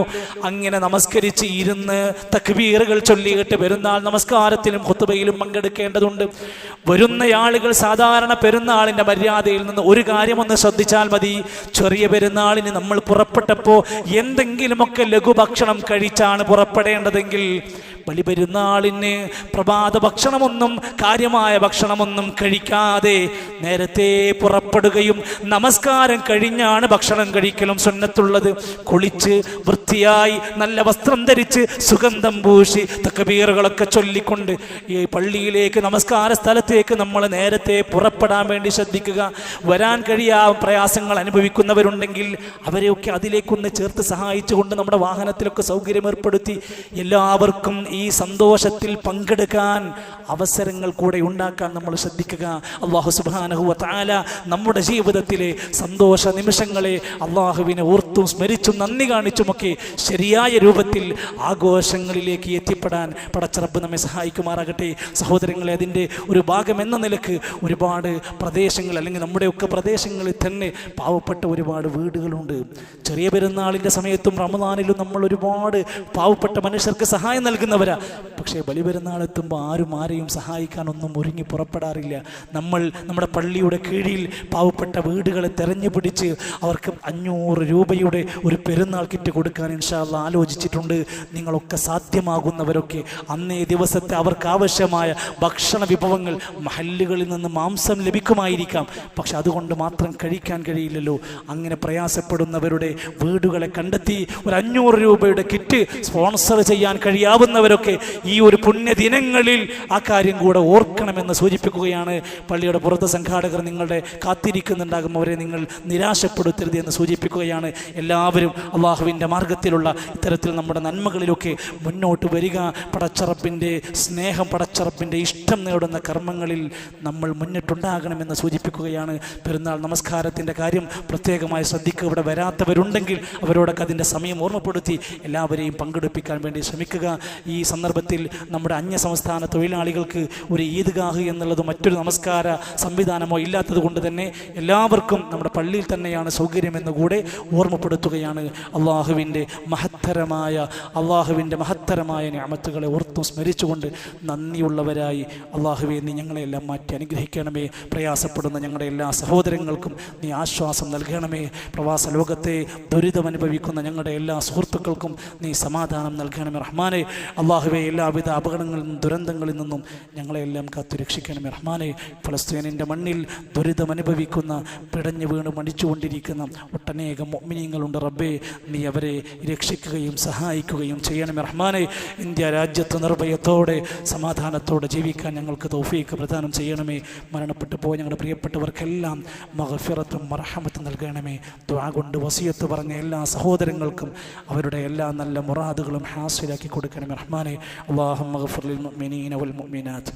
അങ്ങനെ നമസ്കരിച്ച് ഇരുന്ന് തക്ബീറുകൾ ചൊല്ലിയിട്ട് പെരുന്നാൾ നമസ്കാരത്തിലും ഖുത്ബയിലും പങ്കെടുക്കേണ്ടതുണ്ട്. വരുന്ന ആളുകൾ സാധാരണ പെരുന്നാളിൻ്റെ മര്യാദയിൽ നിന്ന് ഒരു കാര്യമൊന്ന് ശ്രദ്ധിച്ചാൽ മതി. ചെറിയ പെരുന്നാളിന് നമ്മൾ പുറപ്പെട്ടപ്പോൾ എന്തെങ്കിലുമൊക്കെ ലഘുഭക്ഷണം കഴിച്ചാണ് പുറപ്പെടേണ്ടതെങ്കിൽ ബലിപെരുന്നാളിന് പ്രഭാത ഭക്ഷണമൊന്നും, കാര്യമായ ഭക്ഷണമൊന്നും കഴിക്കാതെ നേരത്തെ പുറപ്പെടുകയും നമസ്കാരം കഴിഞ്ഞാണ് ഭക്ഷണം കഴിക്കലും സുന്നത്തുള്ളത്. കുളിച്ച് വൃത്തിയായി നല്ല വസ്ത്രം ധരിച്ച് സുഗന്ധം പൂശി തക്ബീറുകളൊക്കെ ചൊല്ലിക്കൊണ്ട് ഈ പള്ളിയിലേക്ക്, നമസ്കാര സ്ഥലത്തേക്ക് നമ്മൾ നേരത്തെ പുറപ്പെടാൻ വേണ്ടി ശ്രദ്ധിക്കുക. വരാൻ കഴിയാൻ പ്രയാസങ്ങൾ അനുഭവിക്കുന്നവരുണ്ടെങ്കിൽ അവരെയൊക്കെ അതിലേക്കൊന്ന് ചേർത്ത് സഹായിച്ചുകൊണ്ട് നമ്മുടെ വാഹനത്തിലൊക്കെ സൗകര്യം ഏർപ്പെടുത്തി എല്ലാവർക്കും ഈ സന്തോഷത്തിൽ പങ്കെടുക്കാൻ അവസരങ്ങൾ കൂടെ ഉണ്ടാക്കാൻ നമ്മൾ ശ്രദ്ധിക്കുക. അല്ലാഹു സുബ്ഹാനഹു വ തആല നമ്മുടെ ജീവിതത്തിലെ സന്തോഷ നിമിഷങ്ങളെ അല്ലാഹുവിനെ ഓർത്തും സ്മരിച്ചും നന്ദി കാണിച്ചുമൊക്കെ ശരിയായ രൂപത്തിൽ ആഘോഷങ്ങളിലേക്ക് എത്തിപ്പെടാൻ പടച്ച റബ്ബ് നമ്മെ സഹായിക്കുമാറാകട്ടെ. സഹോദരങ്ങളെ, അതിൻ്റെ ഒരു ഭാഗം എന്ന നിലക്ക് ഒരുപാട് പ്രദേശങ്ങൾ, അല്ലെങ്കിൽ നമ്മുടെയൊക്കെ പ്രദേശങ്ങളിൽ തന്നെ പാവപ്പെട്ട ഒരുപാട് വീടുകളുണ്ട്. ചെറിയ പെരുന്നാളിൻ്റെ സമയത്തും റമദാനിലും നമ്മൾ ഒരുപാട് പാവപ്പെട്ട മനുഷ്യർക്ക് സഹായം നൽകുന്നവരാ. പക്ഷേ ബലിപെരുന്നാളെത്തുമ്പോൾ ആരും ആരെയും സഹായിക്കാനൊന്നും ഒരുങ്ങി പുറപ്പെടാറില്ല. നമ്മൾ നമ്മുടെ പള്ളിയുടെ കീഴിൽ പാവപ്പെട്ട വീടുകളെ തെരഞ്ഞു പിടിച്ച് അവർക്ക് 500 രൂപയുടെ ഒരു പെരുന്നാൾ കിറ്റ് കൊടുക്കാൻ ഇൻഷാ അല്ലാഹ് ആലോചിച്ചിട്ടുണ്ട്. നിങ്ങളൊക്കെ സാധ്യമാകുന്നവരൊക്കെ അന്നേ ദിവസത്തെ അവർക്ക് ആവശ്യമായ ഭക്ഷണ വിഭവങ്ങൾ, മഹല്ലുകളിൽ നിന്ന് മാംസം ലഭിക്കുമായിരിക്കാം, പക്ഷെ അതുകൊണ്ട് മാത്രം കഴിക്കാൻ കഴിയില്ലല്ലോ. അങ്ങനെ പ്രയാസപ്പെടുന്നവരുടെ വീടുകളെ കണ്ടെത്തി ഒരു 500 രൂപയുടെ കിറ്റ് സ്പോൺസർ ചെയ്യാൻ കഴിയാവുന്നവരൊക്കെ ഈ ഒരു പുണ്യദിനങ്ങളിൽ ആ കാര്യം കൂടെ ഓർക്കണമെന്ന് സൂചിപ്പിക്കുകയാണ്. പള്ളിയുടെ പുറത്ത് സംഘാടകർ നിങ്ങളുടെ കാത്തിരിക്കുന്നുണ്ടാകും, അവരെ നിങ്ങൾ നിരാശപ്പെടുത്തരുത് എന്ന് സൂചിപ്പിക്കുകയാണ്. എല്ലാവരും അള്ളാഹുവിൻ്റെ മാർഗത്തിലുള്ള ഇത്തരത്തിൽ നമ്മുടെ നന്മകളിലൊക്കെ മുന്നോട്ട് വരിക. പടച്ചറപ്പിൻ്റെ സ്നേഹം, പടച്ചറപ്പിൻ്റെ ഇഷ്ടം നേടുന്ന കർമ്മങ്ങളിൽ നമ്മൾ മുന്നിട്ടുണ്ടാകണമെന്ന് സൂചിപ്പിക്കുകയാണ്. പെരുന്നാൾ നമസ്കാരത്തിൻ്റെ കാര്യം പ്രത്യേകമായി ശ്രദ്ധിക്കുക. ഇവിടെ വരാത്തവരുണ്ടെങ്കിൽ അവരോടൊക്കെ അതിൻ്റെ സമയം ഓർമ്മപ്പെടുത്തി എല്ലാവരെയും പങ്കെടുപ്പിക്കാൻ വേണ്ടി ശ്രമിക്കുക. ഈ സന്ദർഭത്തിൽ നമ്മുടെ അന്യസംസ്ഥാന തൊഴിലാളികൾക്ക് ഒരു ഈദ്ഗാഹ് എന്നുള്ളത് മറ്റൊരു നമസ്കാര സംവിധാനമോ ഇല്ലാത്തത് കൊണ്ട് തന്നെ എല്ലാവർക്കും നമ്മുടെ പള്ളിയിൽ തന്നെയാണ് സൗകര്യമെന്ന് കൂടെ ഓർമ്മപ്പെടുത്തുകയാണ്. അള്ളാഹുവിൻ്റെ മഹത്തരമായ നിഅമത്തുകളെ ഓർത്തും സ്മരിച്ചുകൊണ്ട് നന്ദിയുള്ളവരായി അള്ളാഹുവേ നീ ഞങ്ങളെല്ലാം മാറ്റി അനുഗ്രഹിക്കണമേ. പ്രയാസപ്പെടുന്ന ഞങ്ങളുടെ എല്ലാ സഹോദരങ്ങൾക്കും നീ ആശ്വാസം നൽകണമേ. പ്രവാസ ലോകത്തെ ദുരിതമനുഭവിക്കുന്ന ഞങ്ങളുടെ എല്ലാ സുഹൃത്തുക്കൾക്കും നീ സമാധാനം നൽകണമേ റഹ്മാനെ. അള്ളാഹുവെ എല്ലാവിധ അപകടങ്ങളിൽ നിന്നും ദുരന്തങ്ങളിൽ നിന്നും ഞങ്ങളെല്ലാം കാത്തുരക്ഷിക്കണമേ റഹ്മാനെ. ഫലസ്തീനിൻ്റെ മണ്ണിൽ ദുരിതമനുഭവിക്കുന്ന, പിടഞ്ഞു വീണ് മടിച്ചുകൊണ്ടിരിക്കുന്ന ഒട്ടനേകം മുഅ്മിനീങ്ങളുണ്ട് റബ്ബേ. നീ അവരെ രക്ഷിക്കുകയും സഹായിക്കുകയും ചെയ്യണമേ റഹ്മാനെ. ഇന്ത്യ രാജ്യത്ത് നിർഭയത്തോടെ സമാധാനത്തോടെ ജീവിക്കാൻ ഞങ്ങൾക്ക് തൗഫീഖ് പ്രദാനം ചെയ്യണമേ. മരണപ്പെട്ടു പോയ ഞങ്ങളുടെ പ്രിയപ്പെട്ടവർക്കെല്ലാം മഗ്ഫിറത്തും മർഹമത്തും നൽകണമേ. ദുആ കൊണ്ട് വസിയത്ത് പറഞ്ഞ എല്ലാ സഹോദരങ്ങൾക്കും അവരുടെ എല്ലാ നല്ല മുറാദുകളും ഹാസിലാക്കി കൊടുക്കണമേ റഹ്മാനെ. അല്ലാഹുമ്മ ഗ്ഫിർ ലിൽ മുഅ്മിനീന വൽ മുഅ്മിനാത്ത്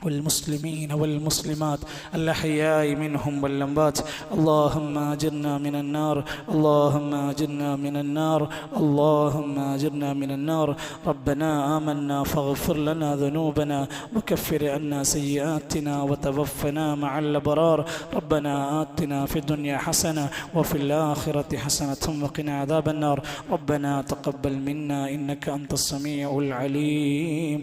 والمسلمين والمسلمات الأحياء منهم والأموات. اللهم أجرنا من النار، اللهم أجرنا من النار، اللهم أجرنا من النار. ربنا آمنا فاغفر لنا ذنوبنا وكفر عنا سيئاتنا وتوفنا مع الأبرار. ربنا آتنا في الدنيا حسنة وفي الآخرة حسنة وقنا عذاب النار. ربنا تقبل منا إنك أنت السميع العليم.